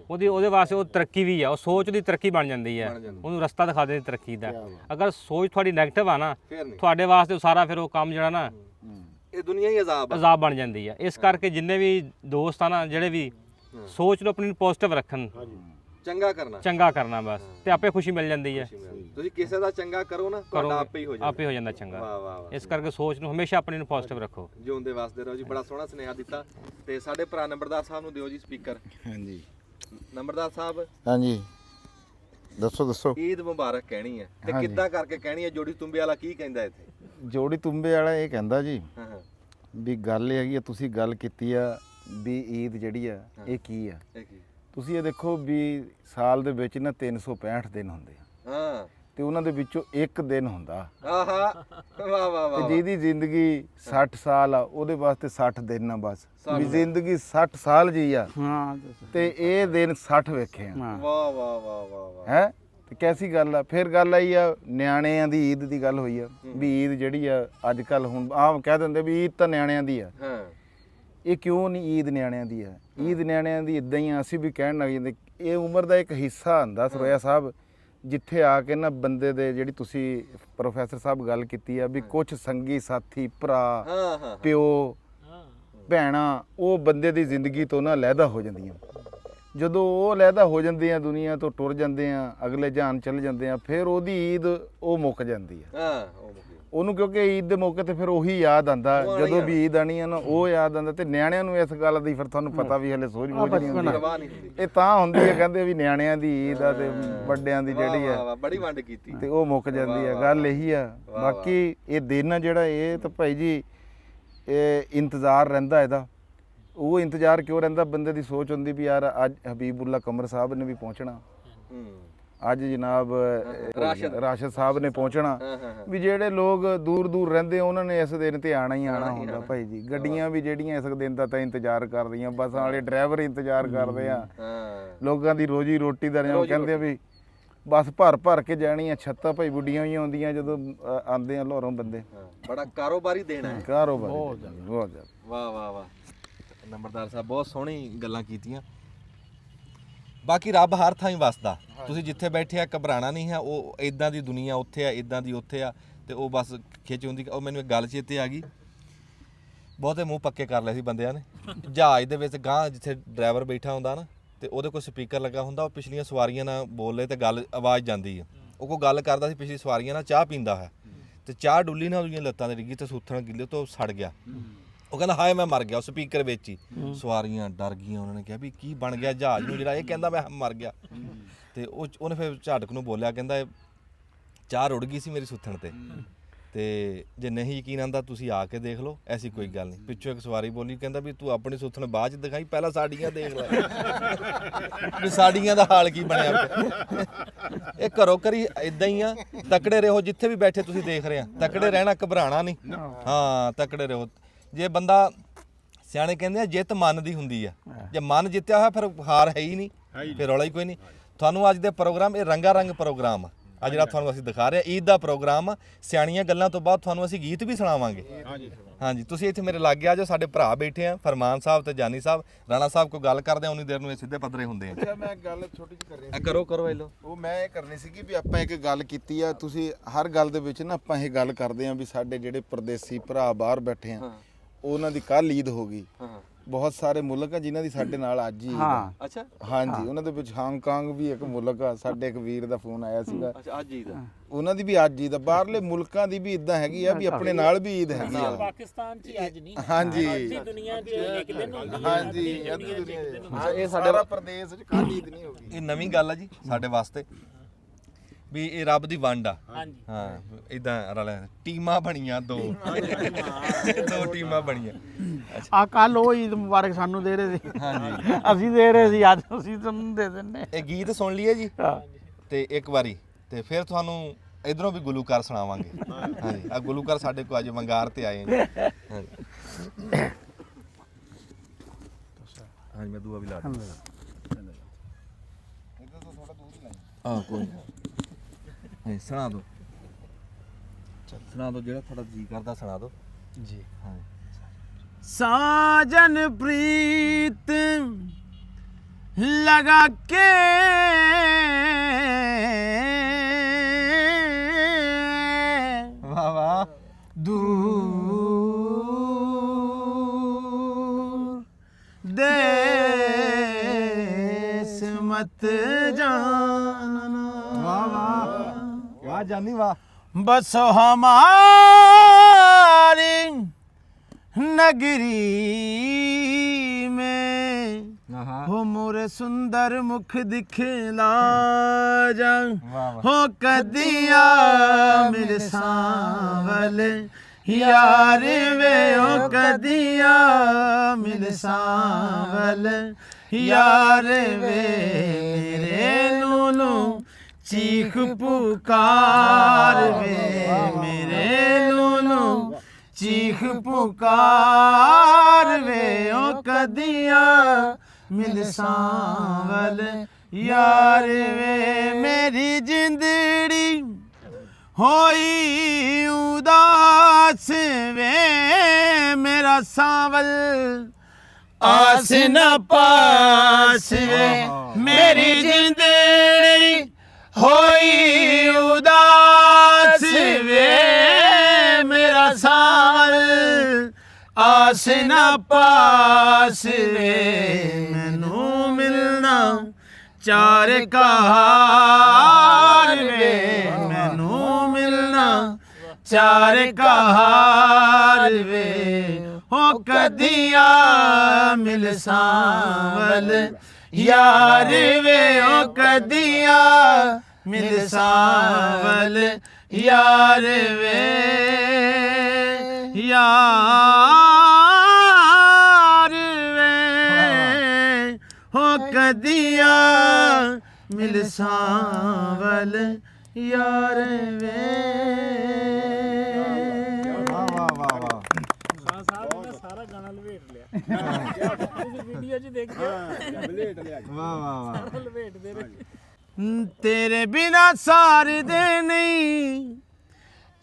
ਉਹਦੇ ਵਾਸਤੇ ਉਹ ਤਰੱਕੀ ਵੀ ਆ, ਉਹ ਸੋਚ ਦੀ ਤਰੱਕੀ ਬਣ ਜਾਂਦੀ ਹੈ, ਉਹਨੂੰ ਰਸਤਾ ਦਿਖਾ ਦਿੰਦੀ ਤਰੱਕੀ ਦਾ। ਅਗਰ ਸੋਚ ਤੁਹਾਡੀ ਨੈਗੇਟਿਵ ਆ ਨਾ, ਤੁਹਾਡੇ ਵਾਸਤੇ ਸਾਰਾ ਫਿਰ ਉਹ ਕੰਮ ਜਿਹੜਾ ਨਾ ਇਹ ਦੁਨੀਆ ਹੀ ਅਜ਼ਾਬ ਬਣ ਜਾਂਦੀ ਹੈ। ਇਸ ਕਰਕੇ ਜਿੰਨੇ ਵੀ ਦੋਸਤ ਆ ਨਾ, ਜਿਹੜੇ ਵੀ ਸੋਚ ਨੂੰ ਆਪਣੀ ਪੋਜ਼ਿਟਿਵ ਰੱਖਣ, ਚੰਗਾ ਕਰਨਾ ਬਸ, ਤੇ ਆਪੇ ਖੁਸ਼ੀ ਮਿਲ ਜਾਂਦੀ ਹੈ। ਤੁਸੀਂ ਕਿਸੇ ਦਾ ਚੰਗਾ ਕਰੋ ਨਾ ਤੁਹਾਡਾ ਆਪੇ ਹੀ ਹੋ ਜਾਂਦਾ। ਆਪੇ ਹੋ ਜਾਂਦਾ ਚੰਗਾ। ਵਾਹ ਵਾਹ ਵਾਹ, ਇਸ ਕਰਕੇ ਸੋਚ ਨੂੰ ਹਮੇਸ਼ਾ ਆਪਣੀ ਨੂੰ ਪੋਜ਼ਿਟਿਵ ਰੱਖੋ। ਜਿਉਂਦੇ ਵਸਦੇ ਰਹੋ ਜੀ। ਬੜਾ ਸੋਹਣਾ ਸੁਨੇਹਾ ਦਿੱਤਾ। ਤੇ ਸਾਡੇ ਭਰਾ ਨੰਬਰਦਾਰ ਸਾਹਿਬ ਨੂੰ ਦਿਓ ਜੀ ਸਪੀਕਰ। ਹਾਂਜੀ ਨੰਬਰਦਾਰ ਸਾਹਿਬ, ਹਾਂਜੀ ਦੱਸੋ ਦੱਸੋ। ਈਦ ਮੁਬਾਰਕ ਕਹਿਣੀ ਹੈ ਤੇ ਕਿੱਦਾਂ ਕਰਕੇ ਕਹਿਣੀ ਹੈ? ਜੋੜੀ ਤੁੰਬੇ ਵਾਲਾ ਕੀ ਕਹਿੰਦਾ ਇੱਥੇ? ਜੋੜੀ ਤੁੰਬੇ ਵਾਲਾ ਇਹ ਕਹਿੰਦਾ ਜੀ ਹਾਂ ਹਾਂ, ਵੀ ਗੱਲ ਇਹ ਹੈਗੀ ਆ, ਤੁਸੀਂ ਗੱਲ ਕੀਤੀ ਆ ਵੀ ਈਦ ਜਿਹੜੀ ਆ ਇਹ ਕੀ ਆ। ਇਹ ਕੀ? ਤੁਸੀਂ ਇਹ ਦੇਖੋ ਵੀ ਸਾਲ ਦੇ ਵਿੱਚ ਨਾ 365 ਦਿਨ ਹੁੰਦੇ ਆ ਹਾਂ, ਤੇ ਉਹਨਾਂ ਦੇ ਵਿੱਚੋਂ ਇੱਕ ਦਿਨ ਹੁੰਦਾ ਆਹਾ, ਵਾਹ ਵਾਹ ਵਾਹ, ਤੇ ਜਿਹਦੀ ਜ਼ਿੰਦਗੀ 60 ਸਾਲ ਆ ਉਹਦੇ ਵਾਸਤੇ 60 ਦਿਨ ਆ ਬਸ। ਵੀ ਜ਼ਿੰਦਗੀ 60 ਸਾਲ ਜੀ ਆ ਹਾਂ ਤੇ ਇਹ ਦਿਨ 60 ਵੇਖੇ ਆ ਵਾਹ ਵਾਹ ਵਾਹ ਵਾਹ ਵਾਹ। ਹੈ। ਤੇ ਕੈਸੀ ਗੱਲ ਆ। ਫਿਰ ਗੱਲ ਆਈ ਆ ਨਿਆਣਿਆਂ ਦੀ ਈਦ ਦੀ ਗੱਲ ਹੋਈ ਆ ਵੀ ਈਦ ਜਿਹੜੀ ਆ ਅੱਜ ਕੱਲ ਹੁਣ ਆਮ ਕਹਿ ਦਿੰਦੇ ਵੀ ਈਦ ਤਾਂ ਨਿਆਣਿਆਂ ਦੀ ਆ। ਹਾਂ, ਇਹ ਕਿਉਂ ਨਹੀਂ ਈਦ ਨਿਆਣਿਆਂ ਦੀ ਆ? ਈਦ ਨਿਆਣਿਆਂ ਦੀ ਇਦਾਂ ਹੀ ਆ, ਅਸੀਂ ਵੀ ਕਹਿਣ ਲੱਗ ਜਾਂਦੇ ਇਹ ਉਮਰ ਦਾ ਇੱਕ ਹਿੱਸਾ ਹੁੰਦਾ ਸਰੋਇਆ ਸਾਹਿਬ, ਜਿੱਥੇ ਆ ਕੇ ਨਾ ਬੰਦੇ ਦੇ ਜਿਹੜੀ ਤੁਸੀਂ ਪ੍ਰੋਫੈਸਰ ਸਾਹਿਬ ਗੱਲ ਕੀਤੀ ਆ ਵੀ ਕੁਝ ਸੰਗੀ ਸਾਥੀ ਭਰਾ ਹਾਂ ਹਾਂ, ਪਿਓ ਭੈਣਾਂ ਉਹ ਬੰਦੇ ਦੀ ਜ਼ਿੰਦਗੀ ਤੋਂ ਨਾ ਲਹਿਦਾ ਹੋ ਜਾਂਦੀਆਂ। ਜਦੋਂ ਉਹ ਲਹਿਦਾ ਹੋ ਜਾਂਦੇ ਆ ਦੁਨੀਆ ਤੋਂ ਟੁਰ ਜਾਂਦੇ ਆ ਅਗਲੇ ਜਹਾਨ ਚਲੇ ਜਾਂਦੇ ਆ ਫਿਰ ਉਹਦੀ ਈਦ ਉਹ ਮੁੱਕ ਜਾਂਦੀ ਆ। ਹਾਂ ਉਹ ਮੁਕੀ। ਉਹਨੂੰ ਕਿਉਂਕਿ ਈਦ ਦੇ ਮੌਕੇ ਤੇ ਫਿਰ ਉਹੀ ਯਾਦ ਆਂਦਾ ਜਦੋਂ ਵੀ ਈਦ ਆਣੀ ਆ ਨਾ ਉਹ ਯਾਦ ਆਂਦਾ। ਤੇ ਨਿਆਣਿਆਂ ਨੂੰ ਇਸ ਗੱਲ ਦੀ ਫਿਰ ਤੁਹਾਨੂੰ ਪਤਾ ਵੀ ਹਲੇ ਸੋਝ ਬੋਝ ਨਹੀਂ ਹੁੰਦੀ। ਪਰਵਾਹ ਨਹੀਂ ਹੁੰਦੀ। ਇਹ ਤਾਂ ਹੁੰਦੀ ਹੈ ਕਹਿੰਦੇ ਵੀ ਨਿਆਣਿਆਂ ਦੀ ਈਦ ਆ ਤੇ ਵੱਡਿਆਂ ਦੀ ਜਿਹੜੀ ਵਾਹ ਆ ਵਾਹ, ਬੜੀ ਵੰਡ ਕੀਤੀ। ਤੇ ਉਹ ਮੁੱਕ ਜਾਂਦੀ ਆ। ਗੱਲ ਇਹੀ ਆ। ਬਾਕੀ ਇਹ ਦਿਨ ਆ ਜਿਹੜਾ ਇਹ ਤਾਂ ਭਾਈ ਜੀ ਇਹ ਇੰਤਜ਼ਾਰ ਰਹਿੰਦਾ ਇਹਦਾ। ਉਹ ਇੰਤਜ਼ਾਰ ਕਿਉਂ ਰਹਿੰਦਾ? ਬੰਦੇ ਦੀ ਸੋਚ ਹੁੰਦੀ ਵੀ ਯਾਰ ਅੱਜ ਹਬੀਬੁੱਲਾ ਕਮਰ ਸਾਹਿਬ ਨੇ ਵੀ ਪਹੁੰਚਣਾ, ਹੂੰ, ਅੱਜ ਜਨਾਬ ਰਾਸ਼ਦ ਸਾਹਿਬ ਨੇ ਪਹੁੰਚਣਾ। ਹਾਂ ਹਾਂ ਹਾਂ, ਵੀ ਜਿਹੜੇ ਲੋਕ ਦੂਰ ਦੂਰ ਰਹਿੰਦੇ ਉਹਨਾਂ ਨੇ ਇਸ ਦਿਨ ਤੇ ਆਣਾ ਹੀ ਆਣਾ ਹੁੰਦਾ ਭਾਈ ਜੀ। ਗੱਡੀਆਂ ਵੀ ਜਿਹੜੀਆਂ ਇਸ ਦਿਨ ਦਾ ਤਾਂ ਇੰਤਜ਼ਾਰ ਕਰਦੀਆਂ, ਬੱਸਾਂ ਵਾਲੇ ਡਰਾਈਵਰ ਇੰਤਜ਼ਾਰ ਕਰਦੇ ਆ। ਹਾਂ, ਲੋਕਾਂ ਦੀ ਰੋਜੀ ਰੋਟੀ ਦਾ ਜਿਵੇਂ ਕਹਿੰਦੇ ਆ ਵੀ ਬੱਸ ਭਰ ਭਰ ਕੇ ਜਾਣੀ ਆ। ਛੱਤਾਂ ਭਾਈ ਬੁੱਢੀਆਂ ਵੀ ਆਉਂਦੀਆਂ ਜਦੋਂ ਆਉਂਦੇ ਆ ਲਾਹੌਰੋਂ ਬੰਦੇ। ਹਾਂ, ਬੜਾ ਕਾਰੋਬਾਰੀ ਦੇਣਾ ਹੈ। ਕਾਰੋਬਾਰ ਬਹੁਤ ਜ਼ਿਆਦਾ। ਵਾਹ ਵਾਹ ਵਾਹ, ਨੰਬਰਦਾਰ ਸਾਹਿਬ ਬਹੁਤ ਸੋਹਣੀ ਗੱਲਾਂ ਕੀਤੀਆਂ। ਬਾਕੀ ਰੱਬ ਹਰ ਥਾਂ ਹੀ ਵਸਦਾ। ਤੁਸੀਂ ਜਿੱਥੇ ਬੈਠੇ ਆ ਘਬਰਾਣਾ ਨਹੀਂ ਹੈ। ਉਹ ਇਦਾਂ ਦੀ ਦੁਨੀਆ ਉੱਥੇ ਆ, ਇਦਾਂ ਦੀ ਉੱਥੇ ਆ, ਤੇ ਉਹ ਬਸ ਖਿੱਚ ਹੁੰਦੀ। ਉਹ ਮੈਨੂੰ ਇੱਕ ਗੱਲ ਚੇਤੇ ਆ ਗਈ, ਬਹੁਤੇ ਮੂੰਹ ਪੱਕੇ ਕਰ ਲਏ ਸੀ ਬੰਦਿਆਂ ਨੇ। ਜਹਾਜ਼ ਦੇ ਵਿੱਚ ਗਾਂ ਜਿੱਥੇ ਡਰਾਈਵਰ ਬੈਠਾ ਹੁੰਦਾ ਨਾ ਤੇ ਉਹਦੇ ਕੋਲ ਸਪੀਕਰ ਲੱਗਾ ਹੁੰਦਾ, ਉਹ ਪਿਛਲੀਆਂ ਸਵਾਰੀਆਂ ਨਾਲ ਬੋਲੇ ਤੇ ਗੱਲ ਆਵਾਜ਼ ਜਾਂਦੀ ਆ। ਉਹ ਕੋਈ ਗੱਲ ਕਰਦਾ ਸੀ ਪਿਛਲੀ ਸਵਾਰੀਆਂ ਨਾਲ, ਚਾਹ ਪੀਂਦਾ ਹੈ ਤੇ ਚਾਹ ਡੁੱਲੀ ਨਾ ਉਹਦੀਆਂ ਲੱਤਾਂ ਤੇ ਡਿੱਗੀ ਤੇ ਸੁੱਥਣ ਗਿੱਲੇ ਤੋਂ ਸੜ ਗਿਆ। ਉਹ ਕਹਿੰਦਾ ਹਾਏ ਮੈਂ ਮਰ ਗਿਆ। ਉਹ ਸਪੀਕਰ ਵਿੱਚ ਹੀ ਸਵਾਰੀਆਂ ਡਰ ਗਈਆਂ। ਉਹਨਾਂ ਨੇ ਕਿਹਾ ਵੀ ਕੀ ਬਣ ਗਿਆ ਜਹਾਜ਼ ਨੂੰ ਜਿਹੜਾ ਇਹ ਕਹਿੰਦਾ ਮੈਂ ਮਰ ਗਿਆ। ਤੇ ਉਹਨੇ ਫਿਰ ਝਾਟਕ ਨੂੰ ਬੋਲਿਆ, ਕਹਿੰਦਾ ਚਾਹ ਰੁੜ ਗਈ ਸੀ ਮੇਰੀ ਸੁੱਥਣ ਤੇ ਜੇ ਨਹੀਂ ਯਕੀਨ ਆਉਂਦਾ ਤੁਸੀਂ ਆ ਕੇ ਦੇਖ ਲਓ, ਐਸੀ ਕੋਈ ਗੱਲ ਨਹੀਂ। ਪਿੱਛੋਂ ਇੱਕ ਸਵਾਰੀ ਬੋਲੀ, ਕਹਿੰਦਾ ਵੀ ਤੂੰ ਆਪਣੀ ਸੁੱਥਣ ਬਾਅਦ ਚ ਦਿਖਾਈ, ਪਹਿਲਾਂ ਸਾਡੀਆਂ ਦੇਖ ਲੈ ਵੀ ਸਾਡੀਆਂ ਦਾ ਹਾਲ ਕੀ ਬਣਿਆ ਪਿਆ। ਇਹ ਘਰੋਂ ਘਰੀ ਇਦਾਂ ਹੀ ਆ। ਤਕੜੇ ਰਹੋ ਜਿੱਥੇ ਵੀ ਬੈਠੇ ਤੁਸੀਂ ਦੇਖ ਰਹੇ ਆ। ਤਕੜੇ ਰਹਿਣਾ, ਘਬਰਾਣਾ ਨਹੀਂ। ਹਾਂ ਤਕੜੇ ਰਹੋ। ਜੇ ਬੰਦਾ ਸਿਆਣੇ ਕਹਿੰਦੇ ਆ ਜਿੱਤ ਮਨ ਦੀ ਹੁੰਦੀ ਆ। ਜੇ ਮਨ ਜਿੱਤਿਆ ਹੋਇਆ ਫਿਰ ਹਾਰ ਹੈ ਹੀ ਨਹੀਂ, ਫਿਰ ਰੌਲਾ ਹੀ ਕੋਈ ਨਹੀਂ। ਤੁਹਾਨੂੰ ਅੱਜ ਦੇ ਪ੍ਰੋਗਰਾਮ ਇਹ ਰੰਗਾ ਰੰਗ ਪ੍ਰੋਗਰਾਮ ਆ ਜਿਹੜਾ ਤੁਹਾਨੂੰ ਅਸੀਂ ਦਿਖਾ ਰਹੇ ਆ। ਈਦ ਦਾ ਪ੍ਰੋਗਰਾਮ ਆ। ਸਿਆਣੀਆਂ ਗੱਲਾਂ ਤੋਂ ਬਾਅਦ ਤੁਹਾਨੂੰ ਅਸੀਂ ਗੀਤ ਵੀ ਸੁਣਾਵਾਂਗੇ। ਹਾਂਜੀ ਤੁਸੀਂ ਇੱਥੇ ਮੇਰੇ ਲਾਗੇ ਆ ਜਾਓ। ਸਾਡੇ ਭਰਾ ਬੈਠੇ ਆ ਫਰਮਾਨ ਸਾਹਿਬ ਤੇ ਜਾਨੀ ਸਾਹਿਬ। ਰਾਣਾ ਸਾਹਿਬ ਕੋਈ ਗੱਲ ਕਰਦੇ ਆ ਉਨੀ ਦੇਰ ਨੂੰ ਇਹ ਸਿੱਧੇ ਪੱਧਰੇ ਹੁੰਦੇ ਆ। ਅੱਛਾ ਮੈਂ ਗੱਲ ਛੋਟੀ ਜਿਹੀ ਕਰ ਰਿਹਾ ਸੀ। ਕਰੋ ਇਹ ਲੋ। ਉਹ ਮੈਂ ਇਹ ਕਰਨੀ ਸੀਗੀ ਵੀ ਆਪਾਂ ਇੱਕ ਗੱਲ ਕੀਤੀ ਆ। ਤੁਸੀਂ ਹਰ ਗੱਲ ਦੇ ਵਿੱਚ ਨਾ ਆਪਾਂ ਇਹ ਗੱਲ ਕਰਦੇ ਆ ਵੀ ਸਾਡੇ ਜਿਹੜੇ ਪਰਦੇਸੀ ਭਰਾ ਬਾਹਰ ਬੈਠੇ ਆ ਉਹਨਾਂ ਦੀ ਕੱਲ ਈਦ ਹੋ ਗਈ। ਬਹੁਤ ਸਾਰੇ ਮੁਲਕ ਆ ਜਿਨ੍ਹਾਂ ਦੀ ਸਾਡੇ ਨਾਲ ਅੱਜ ਹੀ ਹਾਂ ਅੱਛਾ ਹਾਂਜੀ ਉਹਨਾਂ ਦੇ ਵਿੱਚ ਹਾਂਗਕਾਂਗ ਵੀ ਇੱਕ ਮੁਲਕ ਆ। ਸਾਡੇ ਇੱਕ ਵੀਰ ਦਾ ਫੋਨ ਆਇਆ ਸੀਗਾ, ਅੱਛਾ ਅੱਜ ਈਦ ਆ। ਉਹਨਾਂ ਦੀ ਵੀ ਅੱਜ ਈਦ ਆ। ਬਾਹਰਲੇ ਮੁਲਕਾਂ ਦੀ ਵੀ ਇਦਾਂ ਹੈਗੀ ਆ ਵੀ ਆਪਣੇ ਨਾਲ ਵੀ ਈਦ ਹੈਗੀ ਆ। ਪਾਕਿਸਤਾਨ 'ਚ ਅੱਜ ਨਹੀਂ, ਹਾਂਜੀ ਅੱਧੀ ਦੁਨੀਆ 'ਚ ਇੱਕ ਦਿਨ ਹੁੰਦੀ ਹੈ। ਹਾਂਜੀ ਅੱਧੀ ਦੁਨੀਆ ਇਹ ਸਾਡਾ ਪ੍ਰਦੇਸ਼ ਚ ਕੱਲ ਈਦ ਨਹੀਂ ਹੋਗੀ। ਇਹ ਨਵੀਂ ਗੱਲ ਆ ਜੀ ਸਾਡੇ ਵਾਸਤੇ ਵੀ ਇਹ ਰੱਬ ਦੀ ਵੰਡ ਆ। ਹਾਂਜੀ ਹਾਂ ਇਦਾਂ ਰਲਿਆ ਟੀਮਾਂ ਬਣੀਆਂ ਦੋ ਟੀਮਾਂ ਬਣੀਆਂ। ਆ ਕੱਲ ਉਹ ਈਦ ਮੁਬਾਰਕ ਸਾਨੂੰ ਦੇ ਰਹੇ ਸੀ। ਹਾਂਜੀ ਅਸੀਂ ਦੇ ਰਹੇ ਸੀ, ਅੱਜ ਅਸੀਂ ਤੁਹਾਨੂੰ ਦੇ ਦਿੰਨੇ। ਇਹ ਗੀਤ ਸੁਣ ਲਈਏ ਜੀ ਤੇ ਇੱਕ ਵਾਰੀ ਤੇ ਫਿਰ ਤੁਹਾਨੂੰ ਇਧਰੋਂ ਵੀ ਗੁਲੂਕਾਰ ਸੁਣਾਵਾਂਗੇ। ਹਾਂਜੀ ਆ ਗੁਲੂਕਾਰ ਸਾਡੇ ਕੋਲ ਅੱਜ ਵੰਗਾਰ ਤੇ ਆਏ ਨੇ। ਹਾਂਜੀ ਮੈਂ ਦੂਆ ਵੀ ਲਾ ਦਿੰਦਾ। ਹਾਂ ਕੋਈ ਨਹੀਂ ਸੁਣਾ ਦੋ ਜਿਹੜਾ ਤੁਹਾਡਾ ਜੀ ਕਰਦਾ ਸੁਣਾ ਦੋ ਜੀ। ਹਾਂ साजन प्रीत लगा के वाह वाह दूर देश मत जाना। वाह वाह वाह जानी वाह। बसो हमारी नगरी में हो मोरे सुंदर मुख दिखला जा हो कदिया मेरे सांवल यार वे हो कदिया मेरे सांवल यार वे मेरे नूनू चीख पुकार वे मेरे नूनू चीख पुकार वे ओ कदिया मिल सांवल यार वे मेरी जिंदड़ी होई उदास वे मेरा सांवल आस न पास वे मेरी जिंदड़ी होई उदास वे मेरा सांवल आस न पास वे मैनू मिलना चार कहार वे मैनू मिलना चार कहार वे हो कदिया मिल सांवल यार वे हो कदिया मिल सांवल यार वे यार वे हो कदिया मिल सांवल यार वे ਸਾਰਾ ਗਾਣਾ ਲਵੇਟ ਲਿਆ ਤੁਸੀਂ ਵੀਡੀਓ 'ਚ ਦੇਖਿਓ वाह वाह वाह। ਲਵੇਟਦੇ ਰਹੇ तेरे बिना सार दे नहीं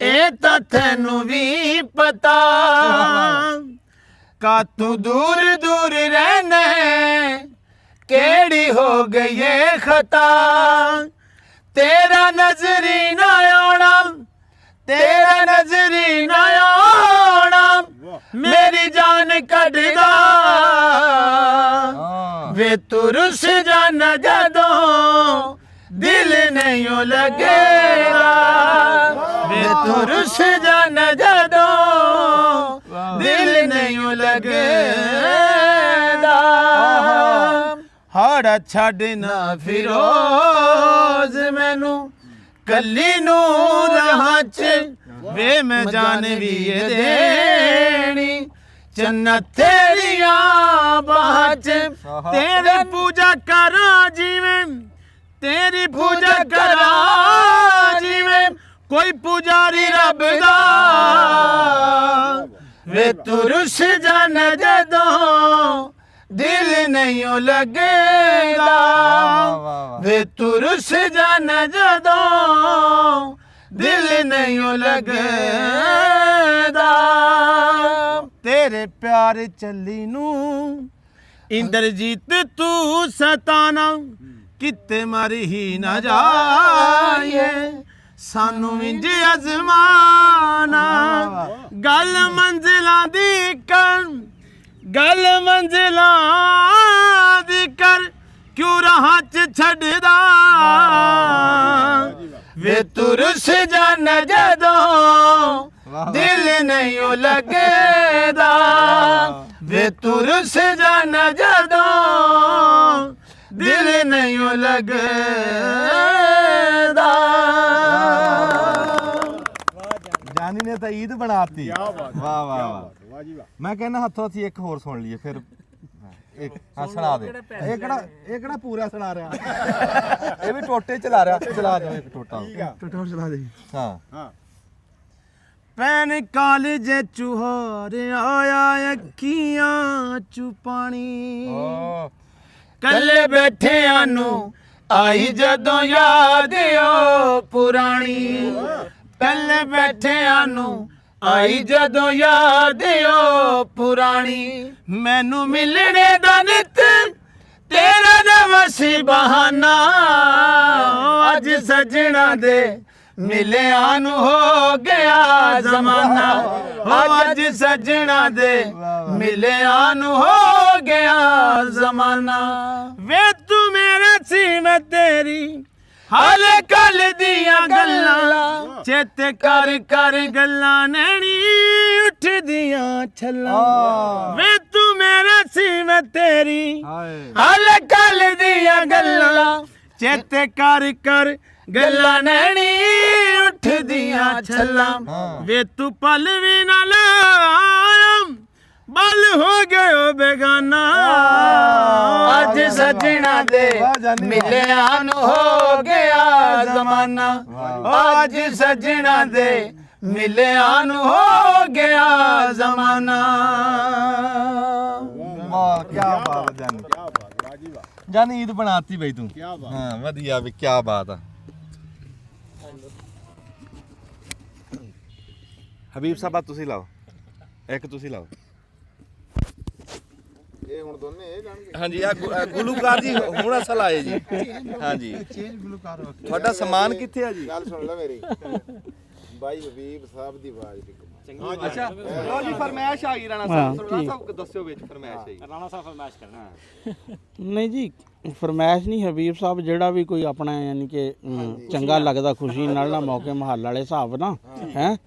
ए तां तैनू भी पता का तू दूर दूर रहना केड़ी हो गई है खता तेरा नजरी ना आना तेरा नजरी ना आना मेरी जान कटदा वे तू रुस जाना जदों दिल नहीं लगेगा वे तू रुस जाना जदों दिल नहीं लगेगा हाड़ा छड़ना फिरोज मैनू कली नू रहां च वे मैं जान भी देनी चन्ना तेरिया बाच तेरी पूजा करा जिवें तेरी पूजा करा जिवें कोई पुजारी रब दा वे तू रुस जान जदों दिल नहीं लगेगा वे तू रुस जान जदों दिल नहीं लगेगा तेरे प्यार चली नू इंद्रजीत तू सताना किते मर ही ना जाए सानू इंज अजमाना गल मंजिलां दी कर गल मंजिलां दी कर क्यों राह च छड़दा वे तू रुस जान जदों दिल नहीं लगेदा वे तू रुस जान जदों दिल नहीं लगेदा जानी ने तो ईद बनाती क्या बात है, वाह वाह क्या वाह। बात है, वाह जी वाह। मैं कहना हथों हथी एक होर सुन लिए फिर एक हाँ सुना दे ये किहड़ा पूरा सुना रहा ये भी टोटे चला रहा चला दो एक टोटा टोटा चला दे हाँ हाँ पैन कालज चुहार आया अखियां चु पानी कल्ले बैठे आनू आई जदों याद ओ पुरानी कल्ले बैठे आनू आई जदों याद ओ पुरानी मैनू मिलने दा नित तेरा नवां सी बहाना अज सजना दे मिले आनू हो गया जमाना अज सजना दे मिले आनू हो गया जमाना वे तू मेरा सी मैं तेरी ਹਾਲ ਕੱਲ ਦੀਆਂ ਗੱਲਾਂ ਚੇਤੇ ਕਰ ਕਰ ਗੱਲਾਂ ਨੈਣੀ ਉੱਠਦੀਆਂ ਛੱਲਾਂ ਵੇ ਤੂੰ ਮੇਰਾ ਸੀ ਮੈਂ ਤੇਰੀ ਹਾਲ ਕੱਲ ਦੀਆਂ ਗੱਲਾਂ ਚੇਤੇ ਕਰ ਕਰ ਗੱਲਾਂ ਨੈਣੀ ਉੱਠਦੀਆਂ ਛੱਲਾਂ ਵੇ ਤੂੰ ਪਲ ਵੀ ਨਾ ਲਾਇਆ ਬਲ ਹੋ ਗਇਓ ਬੇਗਾਨਾ ਅੱਜ ਸੱਜਣਾ ਦੇ ਮਿਲਿਆ ਨੂੰ ਹੋ ਗਿਆ ਜ਼ਮਾਨਾ ਅੱਜ ਸੱਜਣਾ ਦੇ ਮਿਲਿਆ ਨੂੰ ਹੋ ਗਿਆ ਜ਼ਮਾਨਾ ਵਾਹ ਕੀ ਬਾਤ ਹੈ ਜਾਨੀ ਈਦ ਬਣਾਤੀ ਬਈ ਤੂੰ ਹਾਂ ਵਧੀਆ ਵੀ ਕੀ ਬਾਤ ਆ ਹਬੀਬ ਸਾਹਿਬ ਤੁਸੀਂ ਲਾਓ ਇੱਕ ਤੁਸੀਂ ਲਾਓ ਇਹ ਹੁਣ ਦੋਨੇ ਇਹ ਜਾਣਗੇ ਹਾਂਜੀ ਆ ਗੁਲੂਕਾਰ ਜੀ ਹੁਣ ਅਸਲ ਆਏ ਜੀ ਹਾਂਜੀ ਚੇਂਜ ਗੁਲੂਕਾਰ ਤੁਹਾਡਾ ਸਮਾਨ ਕਿੱਥੇ ਆ ਜੀ ਗੱਲ ਸੁਣ ਲੈ ਮੇਰੀ ਬਾਈ ਹਬੀਬ ਸਾਹਿਬ ਦੀ ਆਵਾਜ਼ ਦੀ ਕਮਾਲ ਅੱਛਾ ਲੋ ਜੀ ਫਰਮਾਇਸ਼ ਆ ਗਈ ਰਾਣਾ ਸਾਹਿਬ ਰਾਣਾ ਸਾਹਿਬ ਦੱਸਿਓ ਵਿੱਚ ਫਰਮਾਇਸ਼ ਹੈ ਰਾਣਾ ਸਾਹਿਬ ਫਰਮਾਇਸ਼ ਕਰਨਾ ਨਹੀਂ ਜੀ ਫਰਮਾਇਸ਼ ਨਹੀਂ ਹਬੀਬ ਸਾਹਿਬ ਜਿਹੜਾ ਵੀ ਕੋਈ ਆਪਣਾ ਯਾਨੀ ਕਿ ਚੰਗਾ ਲੱਗਦਾ ਖੁਸ਼ੀ ਨਾਲ ਨਾ ਮੌਕੇ ਮਹੱਲ ਵਾਲੇ ਹਿਸਾਬ ਨਾਲ ਹੈ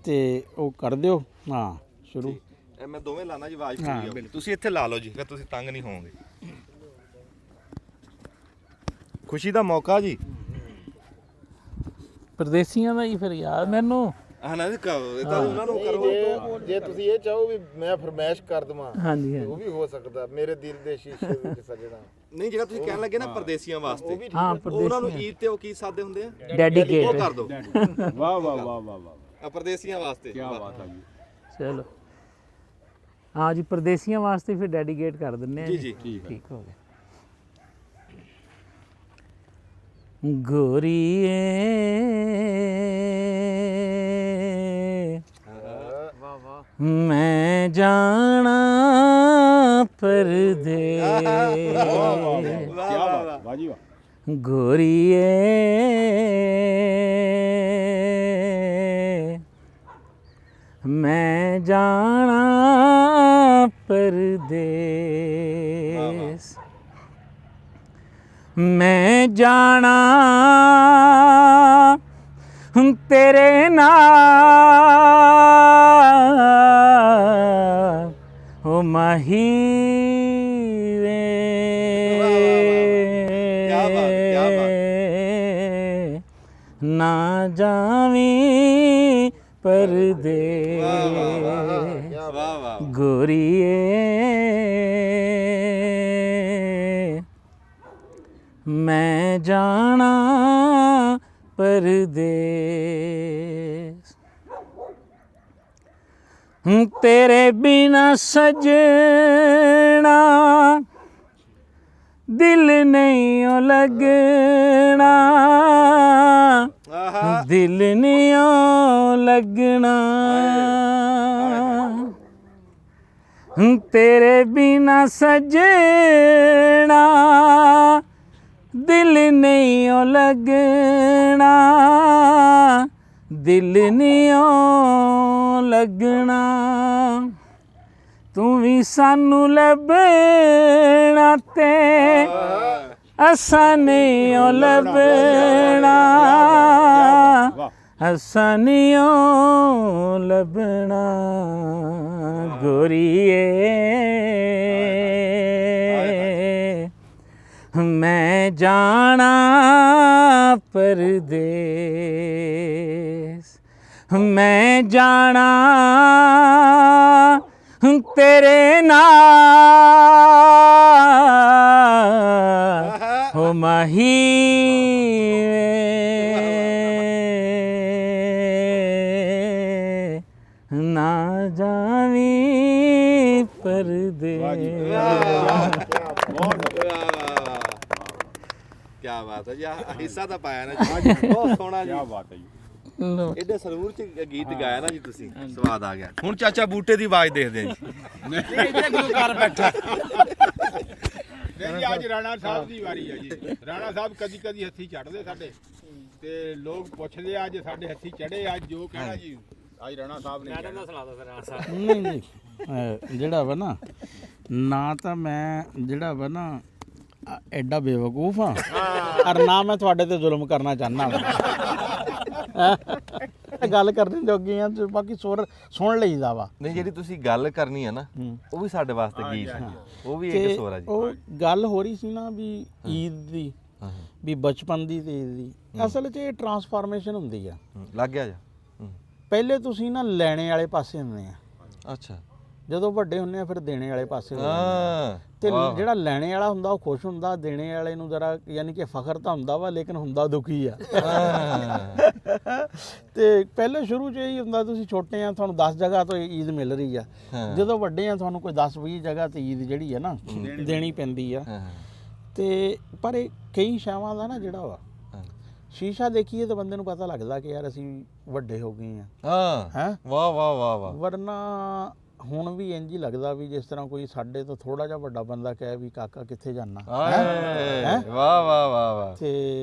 ਤੇ ਉਹ ਕਰ ਦਿਓ ਹਾਂ ਸ਼ੁਰੂ ਇਹ ਮੈਂ ਦੋਵੇਂ ਲਾਣਾ ਜੀ ਆਵਾਜ਼ ਪੂਰੀ ਆ ਤੁਸੀਂ ਇੱਥੇ ਲਾ ਲਓ ਜੀ ਫਿਰ ਤੁਸੀਂ ਤੰਗ ਨਹੀਂ ਹੋਵੋਗੇ ਖੁਸ਼ੀ ਦਾ ਮੌਕਾ ਜੀ ਪਰਦੇਸੀਆਂ ਦਾ ਹੀ ਫਿਰ ਯਾਰ ਮੈਨੂੰ ਹਾਂ ਨਾ ਤਾਂ ਉਹਨਾਂ ਨੂੰ ਕਰੋ ਜੇ ਤੁਸੀਂ ਇਹ ਚਾਹੋ ਵੀ ਮੈਂ ਫਰਮਾਇਸ਼ ਕਰ ਦਵਾਂ ਹਾਂਜੀ ਉਹ ਵੀ ਹੋ ਸਕਦਾ ਮੇਰੇ ਦਿਲ ਦੇ ਸ਼ੀਸ਼ੇ ਵਿੱਚ ਸਜਣਾ ਨਹੀਂ ਜਿਹੜਾ ਤੁਸੀਂ ਕਹਿਣ ਲੱਗੇ ਨਾ ਪਰਦੇਸੀਆਂ ਵਾਸਤੇ ਹਾਂ ਉਹਨਾਂ ਨੂੰ ਈਦ ਤੇ ਉਹ ਕੀ ਸਾਦੇ ਹੁੰਦੇ ਆ ਉਹ ਡੈਡੀਕੇਟ ਕਰ ਦੋ ਵਾਹ ਵਾਹ ਵਾਹ ਵਾਹ ਵਾਹ ਆ ਪਰਦੇਸੀਆਂ ਵਾਸਤੇ ਕੀ ਬਾਤ ਹੈ ਜੀ ਚਲੋ ਹਾਂ ਜੀ ਪਰਦੇਸੀਆਂ ਵਾਸਤੇ ਫਿਰ ਡੈਡੀਕੇਟ ਕਰ ਦਿੰਨੇ ਆ ਜੀ ਠੀਕ ਹੋ ਗਿਆ ਗੋਰੀਏ ਮੈਂ ਜਾਣਾ ਪਰਦੇ ਕੀ ਬਾਤ ਵਾਹ ਜੀ ਵਾਹ ਗੋਰੀਏ ਮੈਂ ਜਾਣਾ ਪਰਦੇਸ ਮੈਂ ਜਾਣਾ ਤੇਰੇ ਨਾਲ ਓ ਮਾਹੀ ਵੇ ਨਾ ਜਾਵੀਂ ਪਰਦੇ ਵਾਹ ਵਾਹ ਗੋਰੀਏ ਮੈਂ ਜਾਣਾ ਪਰਦੇਸ ਤੇਰੇ ਬਿਨਾ ਸਜਣਾ ਦਿਲ ਨਹੀਂ ਓ ਲੱਗਣਾ ਦਿਲ ਨਹੀਂ ਓ ਲੱਗਣਾ ਤੇਰੇ ਬਿਨਾ ਸਜਣਾ ਦਿਲ ਨਹੀਂ ਓ ਲੱਗਣਾ ਦਿਲ ਨਹੀਂ ਓ ਲੱਗਣਾ ਤੂੰ ਵੀ ਸਾਨੂੰ ਲੱਭਣਾ ਤੇ ਅਸਾਂ ਨਹੀਂ ਓ ਲੱਭਣਾ ਅਸਾਂ ਨਹੀਂ ਓ ਲੱਭਣਾ ਗੋਰੀਏ ਮੈਂ ਜਾਣਾ ਪਰਦੇਸ ਮੈਂ ਜਾਣਾ ਤੇਰੇ ਨਾਲ ਹੋ ਮਾਹੀ ਨਾ ਜਾਵੀਂ ਪਰਦੇ ਕੀ ਬਾਤ ਹੈ ਜੀ ਹਿੱਸਾ ਤਾਂ ਪਾਇਆ ਨਾ ਜੀ ਬਹੁਤ ਸੋਹਣਾ ਜੀ ਕੀ ਬਾਤ ਹੈ ਜੀ ਇਹਦੇ ਸਰੂਰ ਚ ਗੀਤ ਗਾਇਆ ਨਾ ਜੀ ਤੁਸੀਂ ਸਵਾਦ ਆ ਗਿਆ ਹੁਣ ਚਾਚਾ ਬੂਟੇ ਦੀ ਆਵਾਜ਼ ਦੇਖਦੇ ਆ ਜੀ ਇੱਥੇ ਗੁਲੂਕਾਰ ਬੈਠਾ ਨਹੀਂ ਅੱਜ ਰਾਣਾ ਸਾਹਿਬ ਦੀ ਵਾਰੀ ਹੈ ਜੀ ਰਾਣਾ ਸਾਹਿਬ ਕਦੀ ਕਦੀ ਹੱਥੀ ਚੜਦੇ ਸਾਡੇ ਤੇ ਲੋਕ ਪੁੱਛਦੇ ਆ ਅੱਜ ਸਾਡੇ ਹੱਥੀ ਚੜੇ ਅੱਜ ਜੋ ਕਹਿਣਾ ਜੀ ਅੱਜ ਰਾਣਾ ਸਾਹਿਬ ਨੇ ਮੈਡਮ ਦਾ ਸੁਣਾ ਦਿਓ ਫਿਰ ਰਾਣਾ ਸਾਹਿਬ ਨਹੀਂ ਨਹੀਂ ਜਿਹੜਾ ਵਾ ਨਾ ਤਾਂ ਮੈਂ ਜਿਹੜਾ ਵਾ ਨਾ ਐਡਾ ਬੇਵਕੂਫ ਆ ਔਰ ਨਾ ਮੈਂ ਤੁਹਾਡੇ ਤੇ ਜ਼ੁਲਮ ਕਰਨਾ ਚਾਹੁੰਦਾ ਗੱਲ ਕਰਨ ਜੋਗੇ ਆ ਤੇ ਬਾਕੀ ਸੁਣ ਲਈਦਾ ਵਾ। ਨਹੀਂ ਜਿਹੜੀ ਤੁਸੀਂ ਗੱਲ ਕਰਨੀ ਹੈ ਨਾ ਉਹ ਵੀ ਸਾਡੇ ਵਾਸਤੇ ਗੀਤ ਹੈ, ਉਹ ਵੀ ਇੱਕ ਸੁਰ ਆ ਜੀ। ਉਹ ਗੱਲ ਹੋ ਰਹੀ ਸੀ ਨਾ ਵੀ ਈਦ ਦੀ, ਵੀ ਬਚਪਨ ਦੀ ਤੇ ਈਦ ਦੀ, ਅਸਲ 'ਚ ਇਹ ਟਰਾਂਸਫਾਰਮੇਸ਼ਨ ਹੁੰਦੀ ਆ। ਲੱਗ ਗਿਆ ਜਾ। ਪਹਿਲੇ ਤੁਸੀਂ ਨਾ ਲੈਣੇ ਵਾਲੇ ਪਾਸੇ ਹੁੰਦੇ ਆ, ਅੱਛਾ। ਜਦੋਂ ਵੱਡੇ ਹੁੰਦੇ ਆ ਫਿਰ ਦੇਣੇ ਵਾਲੇ ਪਾਸੇ ਹੁੰਦੇ ਆ। ਹਾਂ ਤੇ ਜਿਹੜਾ ਲੈਣੇ ਵਾਲਾ ਹੁੰਦਾ ਉਹ ਖੁਸ਼ ਹੁੰਦਾ, ਦੇਣੇ ਵਾਲੇ ਨੂੰ ਜ਼ਰਾ ਯਾਨੀ ਕਿ ਫਖਰ ਤਾਂ ਹੁੰਦਾ ਵਾ ਲੇਕਿਨ ਹੁੰਦਾ ਦੁਖੀ ਆ। ਤੇ ਪਹਿਲੇ ਸ਼ੁਰੂ 'ਚ ਇਹੀ ਹੁੰਦਾ, ਤੁਸੀਂ ਛੋਟੇ ਆ ਤੁਹਾਨੂੰ 10 ਜਗ੍ਹਾ ਤੋਂ ਈਦ ਮਿਲ ਰਹੀ ਆ, ਜਦੋਂ ਵੱਡੇ ਆ ਤੁਹਾਨੂੰ ਕੋਈ 10-20 ਜਗ੍ਹਾ ਤੇ ਈਦ ਜਿਹੜੀ ਹੈ ਨਾ ਦੇਣੀ ਪੈਂਦੀ ਆ। ਤੇ ਪਰ ਇਹ ਕਈ ਸ਼ਾਵਾਂ ਦਾ ਨਾ ਜਿਹੜਾ ਵਾ ਸ਼ੀਸ਼ਾ ਦੇਖੀਏ ਤਾਂ ਬੰਦੇ ਨੂੰ ਪਤਾ ਲੱਗਦਾ ਕਿ ਯਾਰ ਅਸੀਂ ਵੱਡੇ ਹੋ ਗਏ ਆ। ਹਾਂ ਵਾਹ ਵਾਹ ਵਾਹ ਵਾਹ। ਵਰਨਾ ਹੁਣ ਵੀ ਇੰਝ ਹੀ ਲੱਗਦਾ ਵੀ ਜਿਸ ਤਰ੍ਹਾਂ ਕੋਈ ਸਾਡੇ ਤੋਂ ਥੋੜਾ ਜਿਹਾ ਵੱਡਾ ਬੰਦਾ ਕਹੇ ਵੀ ਕਾਕਾ ਕਿੱਥੇ ਜਾਣਾ। ਵਾਹ ਵਾਹ ਵਾਹ ਵਾਹ। ਤੇ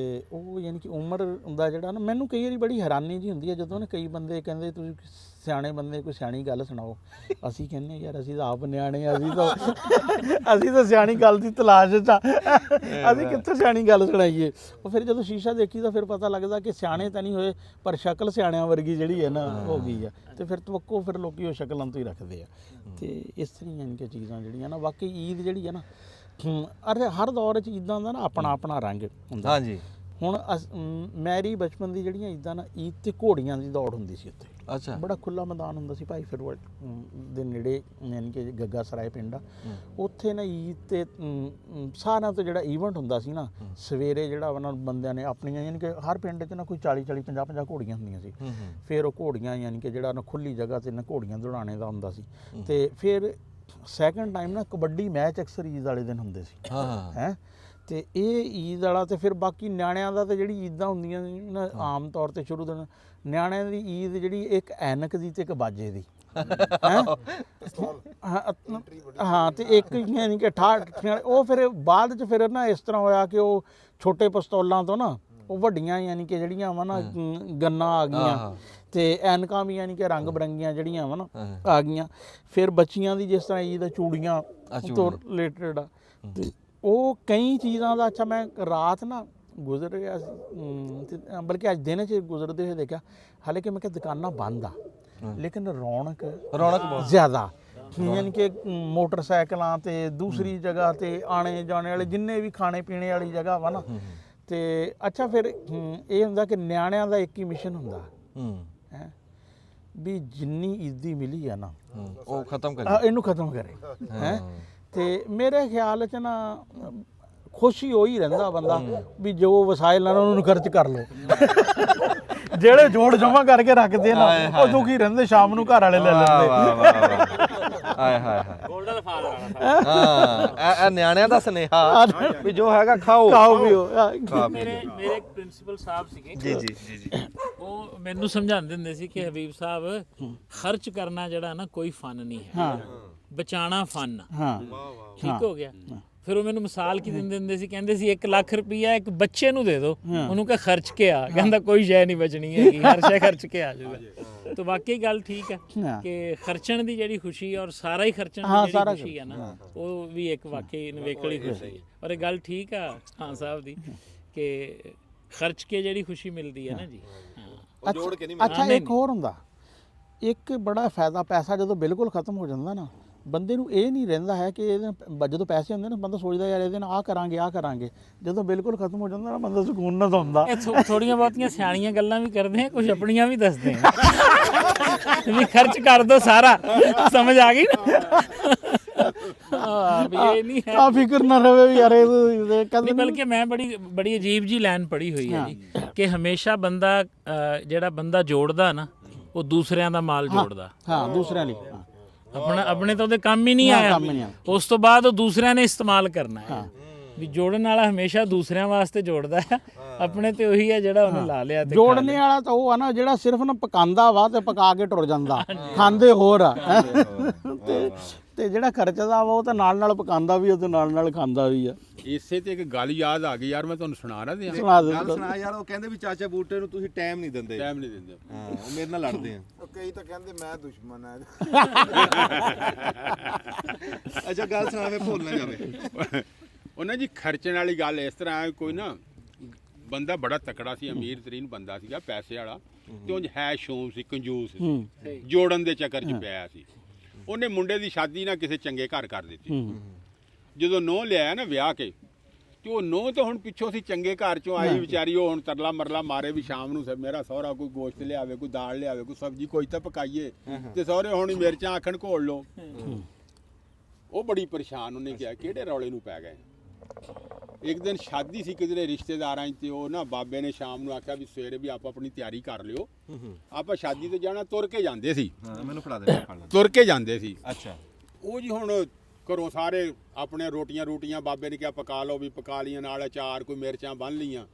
ਉਹ ਯਾਨੀ ਕਿ ਉਮਰ ਦਾ ਜਿਹੜਾ ਨਾ ਮੈਨੂੰ ਕਈ ਵਾਰੀ ਬੜੀ ਹੈਰਾਨੀ ਜੀ ਹੁੰਦੀ ਹੈ ਜਦੋਂ ਨਾ ਕਈ ਬੰਦੇ ਕਹਿੰਦੇ ਤੁਸੀਂ ਸਿਆਣੇ ਬੰਦੇ ਕੋਈ ਸਿਆਣੀ ਗੱਲ ਸੁਣਾਓ। ਅਸੀਂ ਕਹਿੰਦੇ ਯਾਰ ਅਸੀਂ ਤਾਂ ਆਪ ਨਿਆਣੇ ਆ, ਅਸੀਂ ਤਾਂ ਸਿਆਣੀ ਗੱਲ ਦੀ ਤਲਾਸ਼ 'ਚ ਆ, ਅਸੀਂ ਕਿੱਥੇ ਸਿਆਣੀ ਗੱਲ ਸੁਣਾਈਏ। ਉਹ ਫਿਰ ਜਦੋਂ ਸ਼ੀਸ਼ਾ ਦੇਖੀ ਤਾਂ ਫਿਰ ਪਤਾ ਲੱਗਦਾ ਕਿ ਸਿਆਣੇ ਤਾਂ ਨਹੀਂ ਹੋਏ ਪਰ ਸ਼ਕਲ ਸਿਆਣਿਆਂ ਵਰਗੀ ਜਿਹੜੀ ਹੈ ਨਾ ਹੋ ਗਈ ਆ। ਤੇ ਫਿਰ ਤਵੱਕੋ ਫਿਰ ਲੋਕੀ ਉਹ ਸ਼ਕਲਾਂ ਤੋਂ ਹੀ ਰੱਖਦੇ ਆ। ਤੇ ਇਸ ਤਰ੍ਹਾਂ ਯਾਨੀ ਕਿ ਚੀਜ਼ਾਂ ਜਿਹੜੀਆਂ ਨਾ ਬਾਕੀ ਈਦ ਜਿਹੜੀ ਹੈ ਨਾ ਹਰ ਦੌਰ 'ਚ ਈਦਾਂ ਦਾ ਨਾ ਆਪਣਾ ਆਪਣਾ ਰੰਗ ਹੁੰਦਾ। ਹਾਂਜੀ। ਹੁਣ ਮੇਰੀ ਬਚਪਨ ਦੀ ਜਿਹੜੀਆਂ ਈਦਾਂ ਨਾ ਈਦ ਤੇ ਘੋੜੀਆਂ ਦੀ ਦੌੜ ਹੁੰਦੀ ਸੀ ਉੱਥੇ। ਅੱਛਾ। ਬੜਾ ਖੁੱਲਾ ਮੈਦਾਨ ਹੁੰਦਾ ਸੀ ਭਾਈ ਫਿਰੋਜ਼ ਦੇ ਨੇੜੇ ਯਾਨੀ ਕਿ ਗੱਗਾ ਸਰਾਏ ਪਿੰਡ ਆ। ਉੱਥੇ ਨਾ ਈਦ ਤੇ ਸਾਰਿਆਂ ਤੋਂ ਜਿਹੜਾ ਈਵੈਂਟ ਹੁੰਦਾ ਸੀ ਨਾ ਸਵੇਰੇ ਜਿਹੜਾ ਉਹਨਾਂ ਬੰਦਿਆਂ ਨੇ ਆਪਣੀਆਂ ਯਾਨੀ ਕਿ ਹਰ ਪਿੰਡ 'ਚ ਨਾ ਕੋਈ 40-40 50-50 ਘੋੜੀਆਂ ਹੁੰਦੀਆਂ ਸੀ। ਫਿਰ ਉਹ ਘੋੜੀਆਂ ਯਾਨੀ ਕਿ ਜਿਹੜਾ ਨਾ ਖੁੱਲੀ ਜਗ੍ਹਾ ਤੇ ਨਾ ਘੋੜੀਆਂ ਦੌੜਾਉਣੇ ਦਾ ਹੁੰਦਾ ਸੀ। ਤੇ ਫਿਰ ਸੈਕੰਡ ਟਾਈਮ ਨਾ ਕਬੱਡੀ ਮੈਚ ਅਕਸਰ ਈਦ ਵਾਲੇ ਦਿਨ ਹੁੰਦੇ ਸੀ। ਹੈਂ ਤੇ ਇਹ ਈਦ ਵਾਲਾ ਤੇ ਫਿਰ ਬਾਕੀ ਨਿਆਣਿਆਂ ਦਾ ਤੇ ਜਿਹੜੀ ਈਦਾਂ ਹੁੰਦੀਆਂ ਨਾ ਆਮ ਤੌਰ ਤੇ ਸ਼ੁਰੂ ਦਿਨ ਨਿਆਣਿਆਂ ਦੀ ਈਦ ਜਿਹੜੀ ਇੱਕ ਐਨਕ ਦੀ ਤੇ ਇੱਕ ਬਾਜੇ ਦੀ ਹਾਂ ਤੇ ਇੱਕ ਯਾਨੀ ਕਿ ਉਹ ਫਿਰ ਬਾਅਦ 'ਚ ਫਿਰ ਨਾ ਇਸ ਤਰ੍ਹਾਂ ਹੋਇਆ ਕਿ ਉਹ ਛੋਟੇ ਪਿਸਤੌਲਾਂ ਤੋਂ ਨਾ ਉਹ ਵੱਡੀਆਂ ਯਾਨੀ ਕਿ ਜਿਹੜੀਆਂ ਵਾ ਨਾ ਗੰਨਾਂ ਆ ਗਈਆਂ ਤੇ ਐਨਕਾਂ ਵੀ ਯਾਨੀ ਕਿ ਰੰਗ ਬਰੰਗੀਆਂ ਜਿਹੜੀਆਂ ਵਾ ਨਾ ਆ ਗਈਆਂ। ਫਿਰ ਬੱਚੀਆਂ ਦੀ ਜਿਸ ਤਰ੍ਹਾਂ ਈਦ ਚੂੜੀਆਂ ਤੋਂ ਰਿਲੇਟਡ ਆ ਤੇ ਉਹ ਕਈ ਚੀਜ਼ਾਂ ਦਾ। ਅੱਛਾ ਮੈਂ ਰਾਤ ਨਾ ਗੁਜ਼ਰ ਰਿਹਾ ਸੀ ਬਲਕਿ ਅੱਜ ਦਿਨ 'ਚ ਗੁਜ਼ਰਦੇ ਹੋਏ ਦੇਖਿਆ ਹਾਲਾਂਕਿ ਮੈਂ ਕਿਹਾ ਦੁਕਾਨਾਂ ਬੰਦ ਆ ਲੇਕਿਨ ਰੌਣਕ ਬਹੁਤ ਜ਼ਿਆਦਾ ਯਾਨੀ ਕਿ ਮੋਟਰਸਾਈਕਲਾਂ ਤੇ ਦੂਸਰੀ ਜਗ੍ਹਾ ਤੇ ਆਣੇ ਜਾਣੇ ਵਾਲੇ ਜਿੰਨੇ ਵੀ ਖਾਣੇ ਪੀਣੇ ਵਾਲੀ ਜਗ੍ਹਾ ਵਾ ਨਾ। ਤੇ ਅੱਛਾ ਫਿਰ ਇਹ ਹੁੰਦਾ ਕਿ ਨਿਆਣਿਆਂ ਦਾ ਇੱਕ ਹੀ ਮਿਸ਼ਨ ਹੁੰਦਾ ਹੈ ਵੀ ਜਿੰਨੀ ਈਦੀ ਮਿਲੀ ਆ ਨਾ ਉਹ ਖਤਮ ਕਰੇ, ਇਹਨੂੰ ਖਤਮ ਕਰੇ ਹੈ। ਤੇ ਮੇਰੇ ਖਿਆਲ 'ਚ ਨਾ ਖੁਸ਼ੀ ਉਹੀ ਰਹਿੰਦਾ ਬੰਦਾ ਵੀ ਜੋ ਵਸਾਇਲ ਨਾਲ ਉਹਨੂੰ ਖਰਚ ਕਰ ਲਓ। ਜਿਹੜੇ ਜੋੜ ਜਮਾ ਕਰਕੇ ਰੱਖਦੇ ਨਾ ਉਹ ਦੁਖੀ ਰਹਿੰਦੇ, ਸ਼ਾਮ ਨੂੰ ਘਰ ਵਾਲੇ ਲੈ ਲੈਂਦੇ। ਹਾਏ ਹਾਏ ਹਾਏ ਗੋਲਡਨ ਫਾਦਰ। ਹਾਂ ਇਹ ਨਿਆਣਿਆਂ ਦਾ ਸੁਨੇਹਾ ਵੀ ਜੋ ਹੈਗਾ ਖਾਓ ਵੀ ਮੇਰੇ ਇੱਕ ਪ੍ਰਿੰਸੀਪਲ ਸਾਹਿਬ ਸੀਗੇ ਜੀ ਜੀ ਜੀ ਜੀ ਉਹ ਮੈਨੂੰ ਸਮਝਾਉਂਦੇ ਹੁੰਦੇ ਸੀ ਕਿ ਹਬੀਬ ਸਾਹਿਬ ਖਰਚ ਕਰਨਾ ਜਿਹੜਾ ਨਾ ਕੋਈ ਫਨ ਨਹੀਂ ਹੈ, ਬਚਾਣਾ ਫਨ। ਹਾਂ ਠੀਕ ਹੋ ਗਿਆ। ਫਿਰ ਉਹ ਮੈਨੂੰ ਮਿਸਾਲ ਕੀ ਦਿੰਦੇ ਹੁੰਦੇ ਸੀ, ਕਹਿੰਦੇ ਸੀ 1 ਲੱਖ ਰੁਪਈਆ ਇੱਕ ਬੱਚੇ ਨੂੰ ਦੇ ਦਿਓ, ਉਹਨੂੰ ਕਹ ਖਰਚ ਕੇ ਆ, ਕਹਿੰਦਾ ਕੋਈ ਸ਼ੈ ਨਹੀਂ ਬਚਣੀ ਹੈਗੀ, ਹਰ ਸ਼ੈ ਖਰਚ ਕੇ ਆ ਜਾਊਗਾ। ਤਾਂ ਵਾਕਈ ਗੱਲ ਠੀਕ ਹੈ ਕਿ ਖਰਚਣ ਦੀ ਜਿਹੜੀ ਖੁਸ਼ੀ ਔਰ ਸਾਰਾ ਹੀ ਖਰਚਣ ਦੀ ਜਿਹੜੀ ਖੁਸ਼ੀ ਹੈ ਨਾ ਉਹ ਵੀ ਇੱਕ ਵਾਕਈ ਨਵੇਕਲੀ ਖੁਸ਼ੀ ਹੈ। ਔਰ ਇਹ ਗੱਲ ਠੀਕ ਆ ਖਾਨ ਸਾਹਿਬ ਦੀ ਕਿ ਖਰਚ ਕੇ ਜਿਹੜੀ ਖੁਸ਼ੀ ਮਿਲਦੀ ਹੈ ਨਾ ਜੀ। ਅੱਛਾ ਇੱਕ ਹੋਰ ਹੁੰਦਾ, ਇੱਕ ਬੜਾ ਫਾਇਦਾ ਪੈਸਾ ਜਦੋਂ ਬਿਲਕੁਲ ਖਤਮ ਹੋ ਜਾਂਦਾ ਨਾ ਬੰਦੇ ਨੂੰ ਇਹ ਨਹੀਂ ਰਹਿੰਦਾ ਹੈ ਕਿ ਇਹਦੇ ਜਦੋਂ ਪੈਸੇ ਹੁੰਦੇ ਨਾ ਬੰਦਾ ਸੋਚਦਾ ਯਾਰ ਇਹਦੇ ਨਾਲ ਆਹ ਕਰਾਂਗੇ। ਜਦੋਂ ਬਿਲਕੁਲ ਖਤਮ ਹੋ ਜਾਂਦਾ ਨਾ ਬੰਦਾ ਸਕੂਨ ਨਾਲ ਸੌਂਦਾ। ਇਹ ਥੋੜੀਆਂ ਬਹੁਤੀਆਂ ਸਿਆਣੀਆਂ ਗੱਲਾਂ ਵੀ ਕਰਦੇ ਆ, ਕੁਝ ਆਪਣੀਆਂ ਵੀ ਦੱਸਦੇ ਆ ਵੀ ਖਰਚ ਕਰ ਦੋ ਸਾਰਾ। ਸਮਝ ਆ ਗਈ ਨਾ ਵੀ ਇਹ ਨਹੀਂ ਹੈ ਆ ਫਿਕਰ ਨਾ ਰਵੇ ਵੀ ਯਾਰ ਇਹ ਕਦੇ। ਬਲਕਿ ਮੈਂ ਬੜੀ ਅਜੀਬ ਜੀ ਲਾਈਨ ਪੜ੍ਹੀ ਹੋਈ ਹੈ ਜੀ ਕਿ ਹਮੇਸ਼ਾ ਬੰਦਾ ਜਿਹੜਾ ਬੰਦਾ ਜੋੜਦਾ ਨਾ ਉਹ ਦੂਸਰਿਆਂ ਦਾ ਮਾਲ ਜੋੜਦਾ। ਹਾਂ ਦੂਸਰਿਆਂ ਲਈ ਆਪਣੇ ਤਾਂ ਉਹਦੇ ਕੰਮ ਹੀ ਨਹੀਂ ਆਇਆ, ਉਸ ਤੋਂ ਬਾਅਦ ਉਹ ਦੂਸਰਿਆਂ ਨੇ ਇਸਤੇਮਾਲ ਕਰਨਾ ਹੈ। ਵੀ ਜੋੜਨ ਵਾਲਾ ਹਮੇਸ਼ਾ ਦੂਸਰਿਆਂ ਵਾਸਤੇ ਜੋੜਦਾ ਹੈ, ਆਪਣੇ ਤੇ ਉਹੀ ਹੈ ਜਿਹੜਾ ਉਹਨੇ ਲਾ ਲਿਆ। ਤੇ ਜੋੜਨੇ ਵਾਲਾ ਤਾਂ ਉਹ ਆ ਨਾ ਜਿਹੜਾ ਸਿਰਫ ਨਾ ਪਕਾਉਂਦਾ ਵਾ ਤੇ ਪਕਾ ਕੇ ਟੁਰ ਜਾਂਦਾ, ਖਾਂਦੇ ਹੋਰ ਆ। ਤੇ ਜਿਹੜਾ ਖਰਚਦਾ ਵਾ ਉਹ ਤਾਂ ਨਾਲ ਪਕਾਉਂਦਾ ਵੀ ਤੇ ਨਾਲ ਖਾਂਦਾ ਵੀ ਆ। ਇਸੇ ਤੇ ਇੱਕ ਗੱਲ ਯਾਦ ਆ ਗਈ ਯਾਰ, ਮੈਂ ਤੁਹਾਨੂੰ ਸੁਣਾ ਰਿਹਾ ਸੀ। ਗੱਲ ਸੁਣਾ ਯਾਰ। ਉਹ ਕਹਿੰਦੇ ਵੀ ਚਾਚਾ ਬੂਟੇ ਨੂੰ ਤੁਸੀਂ ਟਾਈਮ ਨਹੀਂ ਦਿੰਦੇ। ਹਾਂ ਉਹ ਮੇਰੇ ਨਾਲ ਲੜਦੇ ਆ। ਕਈ ਤਾਂ ਕਹਿੰਦੇ ਮੈਂ ਦੁਸ਼ਮਣ ਆ। ਅੱਛਾ ਗੱਲ ਸੁਣਾ, ਮੈਂ ਭੁੱਲ ਨਾ ਜਾਵੇ। ਉਹਨਾਂ ਜੀ ਖਰਚਣ ਵਾਲੀ ਗੱਲ ਇਸ ਤਰ੍ਹਾਂ ਹੈ, ਕੋਈ ਨਾ ਬੰਦਾ ਬੜਾ ਤਕੜਾ ਸੀ, ਅਮੀਰ ਤਰੀਨ ਬੰਦਾ ਸੀਗਾ, ਪੈਸੇ ਵਾਲਾ, ਤੇ ਉਂਝ ਹੈ ਸ਼ੌਂਕ ਸੀ, ਕੰਜੂਸ ਸੀ, ਜੋੜਨ ਦੇ ਚੱਕਰ 'ਚ ਪਿਆ ਸੀ। ਉਹਨੇ ਮੁੰਡੇ ਦੀ ਸ਼ਾਦੀ ਨਾ ਕਿਸੇ ਚੰਗੇ ਘਰ ਕਰ ਦਿੱਤੀ। ਜਦੋਂ ਨੋਹ ਲਿਆਇਆ ਨਾ ਵਿਆਹ ਕੇ, ਤੇ ਉਹ ਨੋਹ ਤਾਂ ਹੁਣ ਪਿੱਛੋਂ ਸੀ ਚੰਗੇ ਘਰ ਚੋਂ ਆਈ ਵਿਚਾਰੀ, ਉਹ ਹੁਣ ਤਰਲਾ ਮਰਲਾ ਮਾਰੇ ਵੀ ਸ਼ਾਮ ਨੂੰ ਮੇਰਾ ਸਹੁਰਾ ਕੋਈ ਗੋਸ਼ਤ ਲਿਆਵੇ, ਕੋਈ ਦਾਲ ਲਿਆਵੇ, ਕੋਈ ਸਬਜ਼ੀ ਕੋਈ ਤਾਂ ਪਕਾਈਏ, ਤੇ ਸਹੁਰੇ ਹੁਣ ਮਿਰਚਾਂ ਆਖਣ ਘੋਲ ਲਓ। ਉਹ ਬੜੀ ਪਰੇਸ਼ਾਨ, ਉਹਨੇ ਕਿਹਾ ਕਿਹੜੇ ਰੌਲੇ ਨੂੰ ਪੈ ਗਏ। ਇੱਕ ਦਿਨ ਸ਼ਾਦੀ ਸੀ ਕਿਧਰੇ ਰਿਸ਼ਤੇਦਾਰਾਂ 'ਚ, ਤੇ ਉਹ ਨਾ ਬਾਬੇ ਨੇ ਸ਼ਾਮ ਨੂੰ ਆਖਿਆ ਵੀ ਸਵੇਰੇ ਵੀ ਆਪਾਂ ਆਪਣੀ ਤਿਆਰੀ ਕਰ ਲਿਓ, ਆਪਾਂ ਸ਼ਾਦੀ ਤੇ ਜਾਣਾ। ਤੁਰ ਕੇ ਜਾਂਦੇ ਸੀ, ਮੈਨੂੰ ਫੜਾ ਦੇ ਤੁਰ ਕੇ ਜਾਂਦੇ ਸੀ। ਅੱਛਾ। ਉਹ ਜੀ ਹੁਣ ਘਰੋਂ ਸਾਰੇ ਆਪਣੇ ਰੋਟੀਆਂ ਬਾਬੇ ਨੇ ਕਿਹਾ ਪਕਾ ਲਓ, ਵੀ ਪਕਾ ਲੀਆਂ, ਨਾਲ ਅਚਾਰ, ਕੋਈ ਮਿਰਚਾਂ ਬੰਨ ਲੀਆਂ,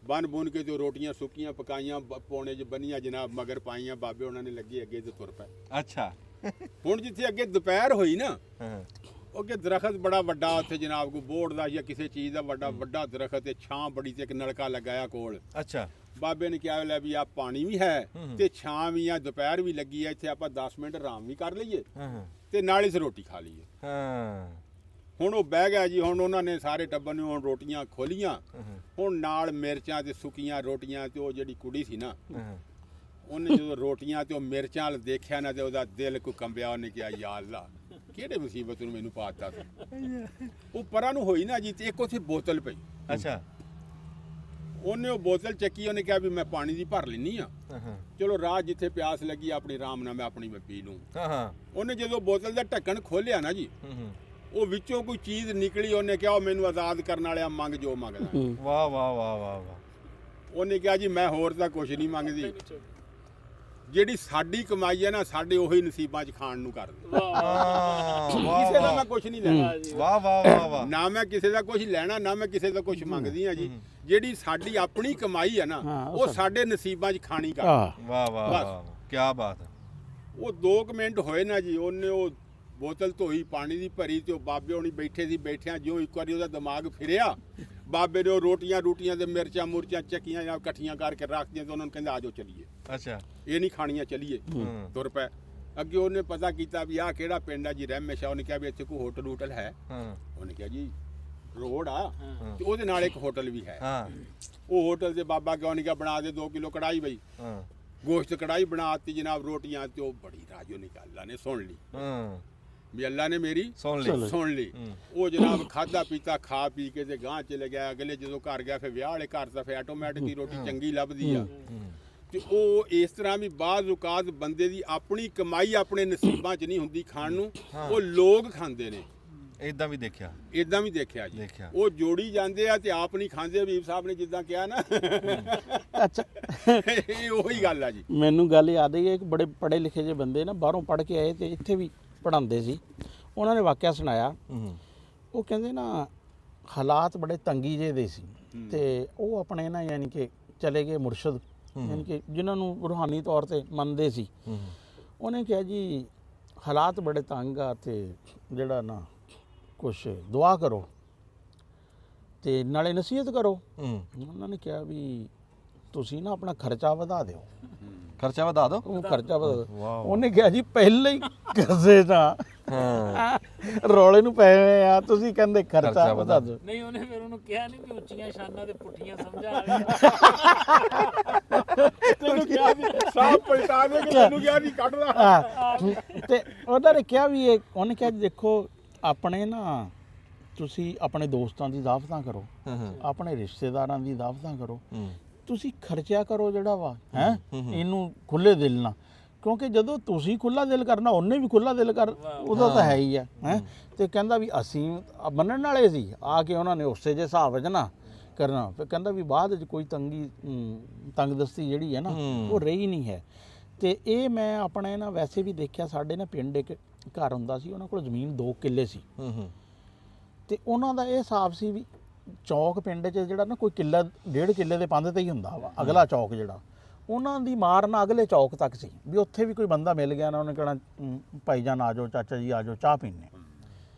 ਬੰਨ ਬੁੰਨ ਕੇ ਤੇ ਰੋਟੀਆਂ ਸੁੱਕੀਆਂ ਪਕਾਈਆਂ, ਪੌਣੇ 'ਚ ਬੰਨੀਆਂ ਜਨਾਬ ਮਗਰ ਪਾਈਆਂ। ਬਾਬੇ ਉਹਨਾਂ ਨੇ ਲੱਗੇ ਅੱਗੇ ਤੇ ਤੁਰ ਪਏ। ਅੱਛਾ। ਹੁਣ ਜਿੱਥੇ ਅੱਗੇ ਦੁਪਹਿਰ ਹੋਈ ਨਾ, ਉਹ ਅੱਗੇ ਦਰਖਤ ਬੜਾ ਵੱਡਾ, ਉੱਥੇ ਜਨਾਬ ਕੋਈ ਬੋਰਡ ਦਾ ਜਾਂ ਕਿਸੇ ਚੀਜ਼ ਦਾ ਵੱਡਾ ਦਰਖਤ, ਤੇ ਛਾਂ ਬੜੀ, ਤੇ ਇੱਕ ਨਲਕਾ ਲਗਾਇਆ ਕੋਲ। ਅੱਛਾ। ਬਾਬੇ ਨੇ ਕਿਹਾ ਲੈ ਵੀ ਆ ਪਾਣੀ ਵੀ ਹੈ ਤੇ ਛਾਂ ਵੀ ਆ, ਦੁਪਹਿਰ ਵੀ ਲੱਗੀ ਆ, ਇੱਥੇ ਆਪਾਂ 10 ਮਿੰਟ ਆਰਾਮ ਵੀ ਕਰ ਲਈਏ ਤੇ ਨਾਲ ਹੀ ਰੋਟੀ ਖਾ ਲਈਏ। ਹੁਣ ਉਹ ਬਹਿ ਗਿਆ ਜੀ। ਹੁਣ ਉਹਨਾਂ ਨੇ ਸਾਰੇ ਟੱਬਰ ਨੇ ਹੁਣ ਰੋਟੀਆਂ ਖੋਲੀਆਂ, ਹੁਣ ਨਾਲ ਮਿਰਚਾਂ ਤੇ ਸੁੱਕੀਆਂ ਰੋਟੀਆਂ, ਤੇ ਉਹ ਜਿਹੜੀ ਕੁੜੀ ਸੀ ਨਾ, ਉਹਨੇ ਜਦੋਂ ਰੋਟੀਆਂ ਤੇ ਉਹ ਮਿਰਚਾਂ ਵੱਲ ਦੇਖਿਆ ਨਾ, ਤੇ ਉਹਦਾ ਦਿਲ ਕੋ ਕੰਬਿਆ। ਉਹਨੇ ਕਿਹਾ ਯਾ ਅੱਲਾ, ਕਿਹੜੇ ਮੁਸੀਬਤ ਨੂੰ ਮੈਨੂੰ ਪਾ ਦਿੱਤਾ ਸੀ। ਉਹ ਪਰਾਂ ਨੂੰ ਹੋਈ ਨਾ ਜੀ, ਤੇ ਇੱਕ ਉੱਥੇ ਬੋਤਲ ਪਈ। ਅੱਛਾ। ਉਹਨੇ ਉਹ ਬੋਤਲ ਚੱਕੀ, ਉਹਨੇ ਕਿਹਾ ਵੀ ਮੈਂ ਪਾਣੀ ਦੀ ਭਰ ਲੈਣੀ ਆ, ਚਲੋ ਰਾਹ ਜਿੱਥੇ ਪਿਆਸ ਲੱਗੀ ਆਪਣੀ ਆਰਾਮ ਨਾਲ ਮੈਂ ਆਪਣੀ ਪੀ ਲੂੰ। ਉਹਨੇ ਜਦੋਂ ਬੋਤਲ ਦਾ ਢੱਕਣ ਖੋਲਿਆ ਨਾ ਜੀ, ਉਹ ਵਿੱਚੋਂ ਕੋਈ ਚੀਜ਼ ਨਿਕਲੀ। ਉਹਨੇ ਕਿਹਾ ਉਹ ਮੈਨੂੰ ਆਜ਼ਾਦ ਕਰਨ ਵਾਲਿਆ, ਮੰਗ ਜੋ ਮੰਗਦਾ। ਵਾਹ ਵਾਹ ਵਾਹ ਵਾਹ ਵਾਹ। ਉਹਨੇ ਕਿਹਾ ਜੀ ਮੈਂ ਹੋਰ ਤਾਂ ਕੁਝ ਨਹੀਂ ਮੰਗਦੀ, ਜਿਹੜੀ ਸਾਡੀ ਕਮਾਈ ਹੈ ਨਾ, ਸਾਡੇ ਉਹੀ ਨਸੀਬਾਂ 'ਚ ਖਾਣ ਨੂੰ ਕਰ ਦੇ। ਕਿਸੇ ਦਾ ਮੈਂ ਕੁਝ ਨਹੀਂ ਲੈਣਾ। ਵਾਹ ਵਾਹ ਵਾਹ ਵਾਹ। ਨਾ ਮੈਂ ਕਿਸੇ ਦਾ ਕੁਝ ਲੈਣਾ, ਨਾ ਮੈਂ ਕਿਸੇ ਦਾ ਕੁਝ ਮੰਗਦੀ ਆ ਜੀ। ਜਿਹੜੀ ਸਾਡੀ ਆਪਣੀ ਕਮਾਈ ਹੈ ਨਾ, ਉਹ ਸਾਡੇ ਨਸੀਬਾਂ 'ਚ ਖਾਣੀ ਕਰ। ਵਾਹ ਵਾਹ ਵਾਹ, ਕੀ ਬਾਤ ਹੈ। ਉਹ 2 ਮਿੰਟ ਹੋਏ ਨਾ ਜੀ, ਉਹਨੇ ਉਹ ਬੋਤਲ ਧੋਈ, ਪਾਣੀ ਦੀ ਭਰੀ, ਤੇ ਉਹ ਬਾਬੇ ਹੋਣੀ ਬੈਠੇ ਸੀ। ਬੈਠਿਆਂ ਜਿਉਂ ਇੱਕ ਵਾਰੀ ਉਹਦਾ ਦਿਮਾਗ ਫਿਰਿਆ, ਬਾਬੇ ਨੇ ਉਹ ਰੋਟੀਆਂ ਤੇ ਮਿਰਚਾਂ ਮੁਰਚਾਂ ਚੱਕੀਆਂ ਜਾਂ ਇਕੱਠੀਆਂ ਕਰਕੇ ਰੱਖਦੀਆਂ, ਤੇ ਉਹਨਾਂ ਨੂੰ ਕਹਿੰਦਾ ਆਜੋ ਚੱਲੀਏ। ਅੱਛਾ। ਇਹ ਨਹੀਂ ਖਾਣੀਆਂ, ਚੱਲੀਏ। ਤੁਰ ਪਏ। ਅੱਗੇ ਉਹਨੇ ਪਤਾ ਕੀਤਾ ਵੀ ਆਹ ਕਿਹੜਾ ਪਿੰਡ ਆ ਜੀ, ਰਹਿਮੇਸ਼ਾ। ਉਹਨੇ ਕਿਹਾ ਵੀ ਇੱਥੇ ਕੋਈ ਹੋਟਲ ਹੈ? ਉਹਨੇ ਕਿਹਾ ਜੀ ਰੋਡ ਆ, ਤੇ ਉਹਦੇ ਨਾਲ ਇੱਕ ਹੋਟਲ ਵੀ ਹੈ। ਉਹ ਹੋਟਲ ਦੇ ਬਾਬਾ ਕਿਉਂ ਨਹੀਂ ਕਿਹਾ ਬਣਾ ਦੇ 2 ਕਿਲੋ ਕੜਾਈ ਬਈ, ਗੋਸ਼ਤ ਕੜਾਈ ਬਣਾਤੀ ਜਨਾਬ, ਰੋਟੀਆਂ। ਤੇ ਉਹ ਬੜੀ ਰਾਜੋ ਨਿਕਾਲਾ ਨੇ ਸੁਣ ਲਈ ਵੀ ਅੱਲਾ ਨੇ ਮੇਰੀ ਸੁਣ ਲਈ। ਉਹ ਜਨਾਬ ਖਾਦਾ ਪੀਤਾ, ਖਾ ਪੀ ਕੇ ਤੇ ਗਾਂਹ ਚਲੇ ਗਿਆ। ਅਗਲੇ ਜਦੋਂ ਘਰ ਗਿਆ, ਫਿਰ ਵਿਆਹ ਵਾਲੇ ਘਰ ਤਾਂ ਫਿਰ ਆਟੋਮੈਟਿਕ ਹੀ ਰੋਟੀ ਚੰਗੀ ਲੱਭਦੀ ਆ। ਤੇ ਉਹ ਇਸ ਤਰ੍ਹਾਂ ਵੀ ਬਾਜ਼ ਔਕਾਤ ਬੰਦੇ ਦੀ ਆਪਣੀ ਕਮਾਈ ਆਪਣੇ ਨਸੀਬਾਂ 'ਚ ਨਹੀਂ ਹੁੰਦੀ ਖਾਣ ਨੂੰ, ਉਹ ਲੋਕ ਖਾਂਦੇ ਨੇ। ਇਦਾਂ ਵੀ ਦੇਖਿਆ ਜੀ। ਉਹ ਜੋੜੀ ਜਾਂਦੇ ਆ ਤੇ ਆਪ ਨਹੀਂ ਖਾਂਦੇ। ਹਬੀਬ ਸਾਹਿਬ ਨੇ ਜਿੱਦਾਂ ਕਿਹਾ ਨਾ। ਅੱਛਾ, ਇਹ ਉਹੀ ਗੱਲ ਆ ਜੀ। ਮੈਨੂੰ ਗੱਲ ਯਾਦ ਆਈ, ਇੱਕ ਬੜੇ ਪੜ੍ਹੇ ਲਿਖੇ ਜਿਹੇ ਬੰਦੇ ਨਾ ਬਾਹਰੋਂ ਪੜ੍ਹ ਕੇ ਆਏ ਤੇ ਇੱਥੇ ਵੀ ਪੜ੍ਹਾਉਂਦੇ ਸੀ। ਉਹਨਾਂ ਨੇ ਵਾਕਿਆ ਸੁਣਾਇਆ। ਉਹ ਕਹਿੰਦੇ ਨਾ ਹਾਲਾਤ ਬੜੇ ਤੰਗੀ ਜਿਹੇ ਦੇ ਸੀ, ਤੇ ਉਹ ਆਪਣੇ ਨਾ ਯਾਨੀ ਕਿ ਚਲੇ ਗਏ ਮੁਰਸ਼ਦ, ਯਾਨੀ ਕਿ ਜਿਨ੍ਹਾਂ ਨੂੰ ਰੂਹਾਨੀ ਤੌਰ ਤੇ ਮੰਨਦੇ ਸੀ। ਉਹਨੇ ਕਿਹਾ ਜੀ ਹਾਲਾਤ ਬੜੇ ਤੰਗ ਆ, ਤੇ ਜਿਹੜਾ ਨਾ ਕੁਛ ਦੁਆ ਕਰੋ ਤੇ ਨਾਲੇ ਨਸੀਹਤ ਕਰੋ। ਉਹਨਾਂ ਨੇ ਕਿਹਾ ਵੀ ਤੁਸੀਂ ਨਾ ਆਪਣਾ ਖਰਚਾ ਵਧਾ ਦਿਓ। ਖਰਚਾ ਵਧਾ ਦਿਓ? ਉਹ ਖਰਚਾ ਵਧਾ ਦਿਓ। ਉਹਨੇ ਕਿਹਾ ਜੀ ਪਹਿਲਾਂ ਹੀ ਕਸੇ ਤਾਂ ਰੌਲੇ ਨੂੰ ਪਏ ਹੋਏ ਆ, ਤੁਸੀਂ ਕਹਿੰਦੇ ਖਰਚਾ ਵਧਾ ਦਿਓ। ਨਹੀਂ, ਉਹਨੇ ਫਿਰ ਉਹਨੂੰ ਕਿਹਾ ਨਹੀਂ ਵੀ ਉੱਚੀਆਂ ਸ਼ਾਨਾਂ ਤੇ ਪੁੱਠੀਆਂ ਸਮਝਾ ਰਿਹਾ। ਤੈਨੂੰ ਕਿਹਾ ਵੀ ਸਾਹ ਪਲਟਾ ਦੇ, ਤੈਨੂੰ ਕਿਹਾ ਵੀ ਕੱਢ ਲਾ। ਤੇ ਉਹਨਾਂ ਨੇ ਕਿਹਾ ਵੀ ਇਹ, ਉਹਨੇ ਕਿਹਾ ਦੇਖੋ ਆਪਣੇ ਨਾ ਤੁਸੀਂ ਆਪਣੇ ਦੋਸਤਾਂ ਦੀ ਦਾਵਤਾਂ ਕਰੋ, ਆਪਣੇ ਰਿਸ਼ਤੇਦਾਰਾਂ ਦੀ ਦਾਵਤਾਂ ਕਰੋ, ਤੁਸੀਂ ਖਰਚਿਆ ਕਰੋ ਜਿਹੜਾ ਵਾ ਹੈ ਇਹਨੂੰ ਖੁੱਲੇ ਦਿਲ ਨਾਲ, ਕਿਉਂਕਿ ਜਦੋਂ ਤੁਸੀਂ ਖੁੱਲਾ ਦਿਲ ਕਰਨਾ ਉਹਨੇ ਵੀ ਖੁੱਲਾ ਦਿਲ ਕਰ, ਉਹਦਾ ਤਾਂ ਹੈ ਹੀ ਆ ਹੈ। ਤੇ ਕਹਿੰਦਾ ਵੀ ਅਸੀਂ ਮੰਨਣ ਵਾਲੇ ਸੀ, ਆ ਕੇ ਉਹਨਾਂ ਨੇ ਉਸੇ ਜਿਹੇ ਹਿਸਾਬ ਵਿੱਚ ਨਾ ਕਰਨਾ। ਫਿਰ ਕਹਿੰਦਾ ਵੀ ਬਾਅਦ ਵਿੱਚ ਕੋਈ ਤੰਗਦਸਤੀ ਜਿਹੜੀ ਹੈ ਨਾ ਉਹ ਰਹੀ ਨਹੀਂ ਹੈ। ਤੇ ਇਹ ਮੈਂ ਆਪਣੇ ਨਾ ਵੈਸੇ ਵੀ ਦੇਖਿਆ, ਸਾਡੇ ਨਾ ਪਿੰਡ ਇੱਕ ਘਰ ਹੁੰਦਾ ਸੀ, ਉਹਨਾਂ ਕੋਲ ਜ਼ਮੀਨ 2 ਕਿੱਲੇ ਸੀ। ਤੇ ਉਹਨਾਂ ਦਾ ਇਹ ਹਿਸਾਬ ਸੀ ਵੀ ਚੌਕ ਪਿੰਡ 'ਚ ਜਿਹੜਾ ਨਾ ਕੋਈ ਕਿੱਲਾ 1.5 ਕਿੱਲੇ ਦੇ ਪੰਧ ਤੇ ਹੀ ਹੁੰਦਾ ਵਾ, ਅਗਲਾ ਚੌਕ ਜਿਹੜਾ ਉਹਨਾਂ ਦੀ ਮਾਰ ਨਾ ਅਗਲੇ ਚੌਕ ਤੱਕ ਸੀ, ਵੀ ਉੱਥੇ ਵੀ ਕੋਈ ਬੰਦਾ ਮਿਲ ਗਿਆ ਨਾ ਉਹਨੇ ਕਹਿਣਾ ਭਾਈ ਜਾਨ ਆ ਜਾਓ, ਚਾਚਾ ਜੀ ਆ ਜਾਓ, ਚਾਹ ਪੀਣੇ।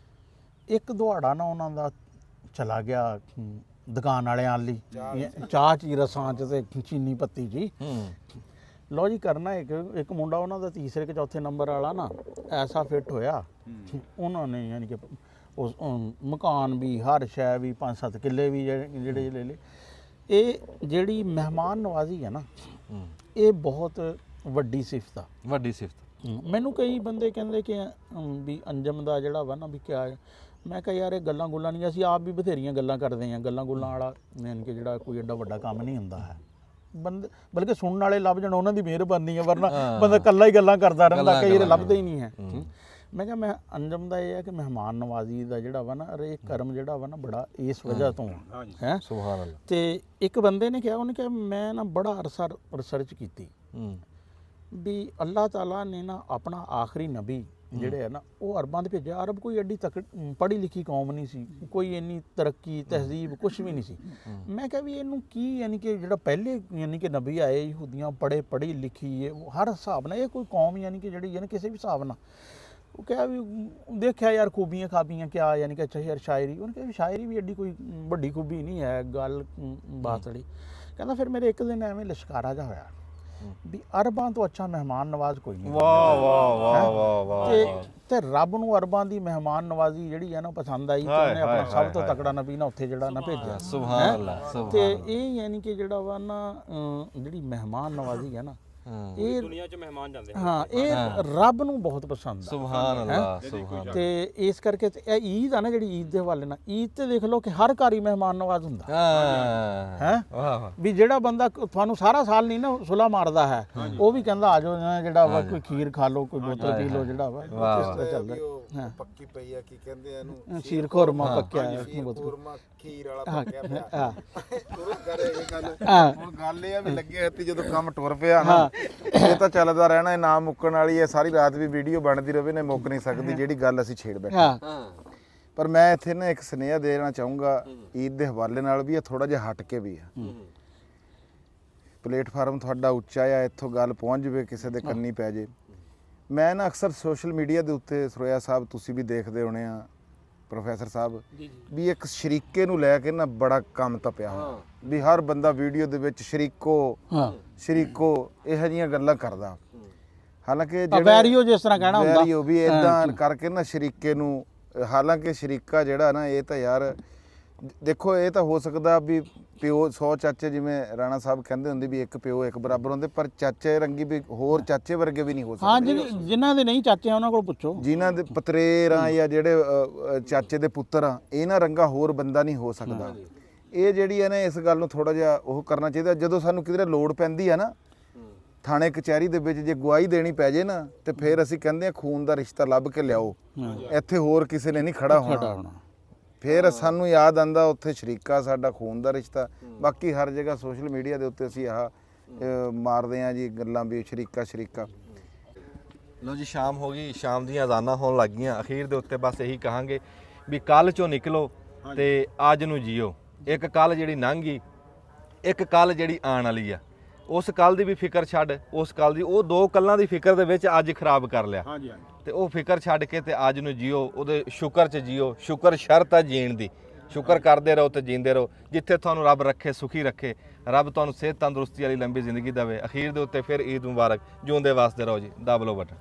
ਇੱਕ ਦੁਹਾੜਾ ਨਾ ਉਹਨਾਂ ਦਾ ਚਲਾ ਗਿਆ ਦੁਕਾਨ ਵਾਲਿਆਂ ਲਈ ਚਾਹ ਚ ਰਸਾਂ ਚ ਤੇ ਚੀਨੀ ਪੱਤੀ ਜੀ। ਲਓ ਜੀ ਕਰਨਾ ਇੱਕ ਮੁੰਡਾ ਉਹਨਾਂ ਦਾ ਤੀਸਰੇ ਕਿ ਚੌਥੇ ਨੰਬਰ ਵਾਲਾ ਨਾ ਐਸਾ ਫਿੱਟ ਹੋਇਆ, ਉਹਨਾਂ ਨੇ ਯਾਨੀ ਕਿ ਉਸ ਮਕਾਨ ਵੀ, ਹਰ ਸ਼ੈ ਵੀ, 5-7 ਕਿੱਲੇ ਵੀ ਜਿਹੜੇ ਲੈ ਲਏ। ਇਹ ਜਿਹੜੀ ਮਹਿਮਾਨ ਨਵਾਜ਼ੀ ਹੈ ਨਾ, ਇਹ ਬਹੁਤ ਵੱਡੀ ਸਿਫਤ ਆ। ਵੱਡੀ ਸਿਫਤ। ਮੈਨੂੰ ਕਈ ਬੰਦੇ ਕਹਿੰਦੇ ਕਿ ਵੀ ਅੰਜਮ ਦਾ ਜਿਹੜਾ ਵਾ ਨਾ ਵੀ ਕਿਆ ਹੈ। ਮੈਂ ਕਿਹਾ ਯਾਰ ਇਹ ਗੱਲਾਂ ਗੁੱਲਾਂ ਨਹੀਂ, ਅਸੀਂ ਆਪ ਵੀ ਬਥੇਰੀਆਂ ਗੱਲਾਂ ਕਰਦੇ ਹਾਂ। ਗੱਲਾਂ ਗੁੱਲਾਂ ਵਾਲਾ ਯਾਨੀ ਕਿ ਜਿਹੜਾ ਕੋਈ ਐਡਾ ਵੱਡਾ ਕੰਮ ਨਹੀਂ ਹੁੰਦਾ ਹੈ। ਬੰਦੇ ਬਲਕਿ ਸੁਣਨ ਵਾਲੇ ਲੱਭ ਜਾਣ, ਉਹਨਾਂ ਦੀ ਮਿਹਰਬਾਨੀ ਹੈ, ਵਰਨਾ ਬੰਦਾ ਇਕੱਲਾ ਹੀ ਗੱਲਾਂ ਕਰਦਾ ਰਹਿੰਦਾ, ਕਈ ਵਾਰ ਲੱਭਦੇ ਹੀ ਨਹੀਂ ਹੈ। ਮੈਂ ਕਿਹਾ ਮੈਂ ਅੰਜਮ ਦਾ ਇਹ ਹੈ ਕਿ ਮਹਿਮਾਨ ਨਵਾਜ਼ੀ ਦਾ ਜਿਹੜਾ ਵਾ ਨਾ, ਇਹ ਕਰਮ ਜਿਹੜਾ ਵਾ ਨਾ ਬੜਾ ਇਸ ਵਜ੍ਹਾ ਤੋਂ ਹੈ। ਸੁਭਾਨ ਅੱਲਾਹ। ਤੇ ਇੱਕ ਬੰਦੇ ਨੇ ਕਿਹਾ, ਉਹਨੇ ਕਿਹਾ ਮੈਂ ਨਾ ਬੜਾ ਅਰਸਾ ਰਿਸਰਚ ਕੀਤੀ ਵੀ ਅੱਲਾਹ ਤਾਲਾ ਨੇ ਨਾ ਆਪਣਾ ਆਖਰੀ ਨਬੀ ਜਿਹੜੇ ਹੈ ਨਾ ਉਹ ਅਰਬਾਂ ਦੇ ਭੇਜਿਆ। ਅਰਬ ਕੋਈ ਐਡੀ ਪੜ੍ਹੀ ਲਿਖੀ ਕੌਮ ਨਹੀਂ ਸੀ, ਕੋਈ ਇੰਨੀ ਤਰੱਕੀ ਤਹਿਜ਼ੀਬ ਕੁਛ ਵੀ ਨਹੀਂ ਸੀ। ਮੈਂ ਕਿਹਾ ਵੀ ਇਹਨੂੰ ਕੀ ਯਾਨੀ ਕਿ ਜਿਹੜਾ ਪਹਿਲੇ ਯਾਨੀ ਕਿ ਨਬੀ ਆਏ ਯਹੂਦੀਆਂ ਪੜ੍ਹੀ ਲਿਖੀ ਹਰ ਹਿਸਾਬ ਨਾਲ, ਇਹ ਕੋਈ ਕੌਮ ਯਾਨੀ ਕਿ ਜਿਹੜੀ ਯਾਨੀ ਕਿਸੇ ਵੀ ਹਿਸਾਬ ਨਾਲ। ਉਹ ਕਿਹਾ ਵੀ ਦੇਖਿਆ ਯਾਰ ਖੂਬੀਆਂ ਖਾਬੀਆਂ ਕਿਆ ਯਾਨੀ ਕਿ ਅੱਛਾ ਯਾਰ ਸ਼ਾਇਰੀ, ਉਹਨੇ ਕਿਹਾ ਵੀ ਸ਼ਾਇਰੀ ਵੀ ਐਡੀ ਕੋਈ ਵੱਡੀ ਖੂਬੀ ਨਹੀਂ ਹੈ, ਗੱਲ ਬਾਤ ਵਾਲੀ। ਕਹਿੰਦਾ ਫਿਰ ਮੇਰੇ ਇੱਕ ਦਿਨ ਐਵੇਂ ਲਿਸ਼ਕਾਰਾ ਜਿਹਾ ਹੋਇਆ ਵੀ ਅਰਬਾਂ ਤੋਂ ਅੱਛਾ ਮਹਿਮਾਨ ਨਵਾਜ਼ ਕੋਈ ਨਹੀਂ। ਵਾਹ ਵਾਹ ਵਾਹ ਵਾਹ ਵਾਹ। ਤੇ ਰੱਬ ਨੂੰ ਅਰਬਾਂ ਦੀ ਮਹਿਮਾਨ ਨਵਾਜ਼ੀ ਜਿਹੜੀ ਹੈ ਨਾ ਪਸੰਦ ਆਈ, ਤੇ ਉਹਨੇ ਆਪਣਾ ਸਭ ਤੋਂ ਤਕੜਾ ਨਬੀ ਨਾ ਉੱਥੇ ਜਿਹੜਾ ਨਾ ਭੇਜਿਆ। ਸੁਭਾਨ ਅੱਲਾਹ, ਸੁਭਾਨ। ਤੇ ਇਹ ਯਾਨੀ ਕਿ ਜਿਹੜਾ ਵਾ ਨਾ ਜਿਹੜੀ ਮਹਿਮਾਨ ਨਵਾਜ਼ੀ ਹੈ ਨਾ, ਇਹ ਦੁਨੀਆ 'ਚ ਮਹਿਮਾਨ ਜਾਂਦੇ ਹਾਂ ਇਹ ਰੱਬ ਨੂੰ ਬਹੁਤ ਪਸੰਦ ਆ। ਸੁਭਾਨ ਅੱਲਾਹ, ਸੁਭਾਨ। ਤੇ ਇਸ ਕਰਕੇ ਤੇ ਇਹ ਈਦ ਆ ਨਾ, ਜਿਹੜੀ ਈਦ ਦੇ ਹਵਾਲੇ ਨਾਲ, ਈਦ ਤੇ ਦੇਖ ਲਓ ਕਿ ਹਰ ਘਰ ਹੀ ਮਹਿਮਾਨ ਨਵਾਜ਼ ਹੁੰਦਾ ਹੈ। ਵਾਹ ਵਾਹ। ਵੀ ਜਿਹੜਾ ਬੰਦਾ ਤੁਹਾਨੂੰ ਸਾਰਾ ਸਾਲ ਨਹੀਂ ਨਾ ਸੁਲਾ ਮਾਰਦਾ ਹੈ, ਉਹ ਵੀ ਕਹਿੰਦਾ ਆ ਜਾਓ ਜਿਹੜਾ ਵਾ ਕੋਈ ਖੀਰ ਖਾ ਲਓ, ਕੋਈ ਬੋਤਲ ਪੀ ਲਓ, ਜਿਹੜਾ ਵਾ ਇਸ ਤਰ੍ਹਾਂ ਚੱਲਦਾ। ਹਾਂ ਪੱਕੀ ਪਈ ਆ, ਕੀ ਕਹਿੰਦੇ ਆ ਇਹਨੂੰ, ਸ਼ੀਰ ਖੁਰਮਾ ਪੱਕਿਆ ਹੈ, ਖੁਰਮਾ ਖੀਰ ਵਾਲਾ ਪੱਕਿਆ ਪਿਆ। ਹਾਂ ਉਹ ਕਰੇ ਇਹ ਗੱਲ। ਹੁਣ ਗੱਲ ਇਹ ਆ ਵੀ ਲੱਗੇ ਹੱਥੀ ਜਦੋਂ ਕੰਮ ਟੁਰ ਪਿਆ ਨਾ, ਇਹ ਤਾਂ ਚੱਲਦਾ ਰਹਿਣਾ, ਇਹ ਨਾ ਮੁੱਕਣ ਵਾਲੀ ਹੈ। ਸਾਰੀ ਰਾਤ ਵੀ ਵੀਡੀਓ ਬਣਦੀ ਰਹੇ ਨੇ, ਮੁੱਕ ਨਹੀਂ ਸਕਦੀ ਜਿਹੜੀ ਗੱਲ ਅਸੀਂ ਛੇੜ ਬੈਠੇ। ਪਰ ਮੈਂ ਇੱਥੇ ਨਾ ਇੱਕ ਸੁਨੇਹਾ ਦੇਣਾ ਚਾਹੂੰਗਾ ਈਦ ਦੇ ਹਵਾਲੇ ਨਾਲ ਵੀ, ਆ ਥੋੜਾ ਜਿਹਾ ਹਟ ਕੇ ਵੀ ਆ। ਪਲੇਟਫਾਰਮ ਤੁਹਾਡਾ ਉੱਚਾ ਆ, ਇੱਥੋਂ ਗੱਲ ਪਹੁੰਚ ਜਵੇ, ਕਿਸੇ ਦੇ ਕੰਨੀ ਪੈ ਜੇ। ਮੈਂ ਨਾ ਅਕਸਰ ਸੋਸ਼ਲ ਮੀਡੀਆ ਦੇ ਉੱਤੇ, ਸਰੋਇਆ ਸਾਹਿਬ ਤੁਸੀਂ ਵੀ ਦੇਖਦੇ ਹੋਣੇ ਆ, ਪ੍ਰੋਫੈਸਰ ਸਾਹਿਬ, ਵੀ ਇੱਕ ਸ਼ਰੀਕੇ ਨੂੰ ਲੈ ਕੇ ਨਾ ਬੜਾ ਕੰਮ ਤਪਿਆ ਹੋਇਆ ਵੀ ਹਰ ਬੰਦਾ ਵੀਡੀਓ ਦੇ ਵਿੱਚ ਸ਼ਰੀਕੋ ਇਹੋ ਜਿਹੀਆਂ ਗੱਲਾਂ ਕਰਦਾ। ਹਾਲਾਂਕਿ ਵੈਰੀਓ ਜਿਸ ਤਰ੍ਹਾਂ ਕਹਿਣਾ ਹੁੰਦਾ, ਵੈਰੀਓ ਵੀ ਇਦਾਂ ਕਰਕੇ ਨਾ ਸ਼ਰੀਕੇ ਨੂੰ, ਹਾਲਾਂਕਿ ਸ਼ਰੀਕਾ ਜਿਹੜਾ ਨਾ, ਇਹ ਤਾਂ ਯਾਰ ਦੇਖੋ, ਇਹ ਤਾਂ ਹੋ ਸਕਦਾ ਵੀ ਪਿਓ 100 ਚਾਚੇ, ਜਿਵੇਂ ਰਾਣਾ ਸਾਹਿਬ ਕਹਿੰਦੇ ਹੁੰਦੇ ਵੀ ਇੱਕ ਪਿਓ ਇੱਕ ਬਰਾਬਰ ਹੁੰਦੇ, ਪਰ ਚਾਚੇ ਰੰਗੀ ਵੀ ਹੋਰ ਚਾਚੇ ਵਰਗੇ ਵੀ ਨਹੀਂ ਹੋ ਸਕਦੇ। ਹਾਂ, ਜਿਨ੍ਹਾਂ ਦੇ ਨਹੀਂ ਚਾਚੇ ਉਹਨਾਂ ਕੋਲ ਪੁੱਛੋ, ਜਿਨ੍ਹਾਂ ਦੇ ਪਤਰੇਰ ਆ ਜਾਂ ਜਿਹੜੇ ਚਾਚੇ ਦੇ ਪੁੱਤਰ ਆ, ਇਹਨਾਂ ਰੰਗਾ ਹੋਰ ਬੰਦਾ ਨਹੀਂ ਹੋ ਸਕਦਾ। ਇਹ ਜਿਹੜੀ ਹੈ ਨਾ, ਇਸ ਗੱਲ ਨੂੰ ਥੋੜਾ ਜਿਹਾ ਉਹ ਕਰਨਾ ਚਾਹੀਦਾ। ਜਦੋਂ ਸਾਨੂੰ ਕਿਧਰੇ ਲੋੜ ਪੈਂਦੀ ਆ ਨਾ, ਥਾਣੇ ਕਚਹਿਰੀ ਦੇ ਵਿੱਚ ਜੇ ਗਵਾਹੀ ਦੇਣੀ ਪੈ ਜੇ ਨਾ, ਤੇ ਫਿਰ ਅਸੀਂ ਕਹਿੰਦੇ ਆ ਖੂਨ ਦਾ ਰਿਸ਼ਤਾ ਲੱਭ ਕੇ ਲਿਆਓ, ਇੱਥੇ ਹੋਰ ਕਿਸੇ ਨੇ ਨਹੀਂ ਖੜਾ ਹੋਣਾ। ਫਿਰ ਸਾਨੂੰ ਯਾਦ ਆਂਦਾ ਉੱਥੇ ਸ਼ਰੀਕਾ ਸਾਡਾ ਖੂਨ ਦਾ ਰਿਸ਼ਤਾ। ਬਾਕੀ ਹਰ ਜਗ੍ਹਾ ਸੋਸ਼ਲ ਮੀਡੀਆ ਦੇ ਉੱਤੇ ਅਸੀਂ ਆਹ ਮਾਰਦੇ ਆ ਜੀ ਗੱਲਾਂ ਵੀ ਸ਼ਰੀਕਾ। ਲੋ ਜੀ, ਸ਼ਾਮ ਹੋ ਗਈ, ਸ਼ਾਮ ਦੀਆਂ ਅਜ਼ਾਨਾਂ ਹੋਣ ਲੱਗ ਗਈਆਂ। ਅਖੀਰ ਦੇ ਉੱਤੇ ਬਸ ਇਹੀ ਕਹਾਂਗੇ ਵੀ ਕੱਲ ਚੋਂ ਨਿਕਲੋ ਤੇ ਅੱਜ ਨੂੰ ਜੀਓ। ਇੱਕ ਕੱਲ ਜਿਹੜੀ ਲੰਘ ਗਈ, ਇੱਕ ਕੱਲ ਜਿਹੜੀ ਆਉਣ ਵਾਲੀ ਆ, ਉਸ ਕੱਲ ਦੀ ਵੀ ਫਿਕਰ ਛੱਡ, ਉਸ ਕੱਲ ਦੀ, ਉਹ ਦੋ ਕੱਲਾਂ ਦੀ ਫਿਕਰ ਦੇ ਵਿੱਚ ਅੱਜ ਖਰਾਬ ਕਰ ਲਿਆ। ਤੇ ਉਹ ਫਿਕਰ ਛੱਡ ਕੇ ਤੇ ਅੱਜ ਨੂੰ ਜੀਓ, ਉਹਦੇ ਸ਼ੁਕਰ 'ਚ ਜੀਓ। ਸ਼ੁਕਰ ਸ਼ਰਤ ਆ ਜੀਣ ਦੀ, ਸ਼ੁਕਰ ਕਰਦੇ ਰਹੋ ਤੇ ਜੀਂਦੇ ਰਹੋ। ਜਿੱਥੇ ਤੁਹਾਨੂੰ ਰੱਬ ਰੱਖੇ, ਸੁਖੀ ਰੱਖੇ, ਰੱਬ ਤੁਹਾਨੂੰ ਸਿਹਤ ਤੰਦਰੁਸਤੀ ਵਾਲੀ ਲੰਬੀ ਜ਼ਿੰਦਗੀ ਦੇਵੇ। ਅਖੀਰ ਦੇ ਉੱਤੇ ਫਿਰ ਈਦ ਮੁਬਾਰਕ, ਜਿਉਂਦੇ ਵਾਸਤੇ ਰਹੋ ਜੀ, ਦਬ ਲਓ ਬਟਨ।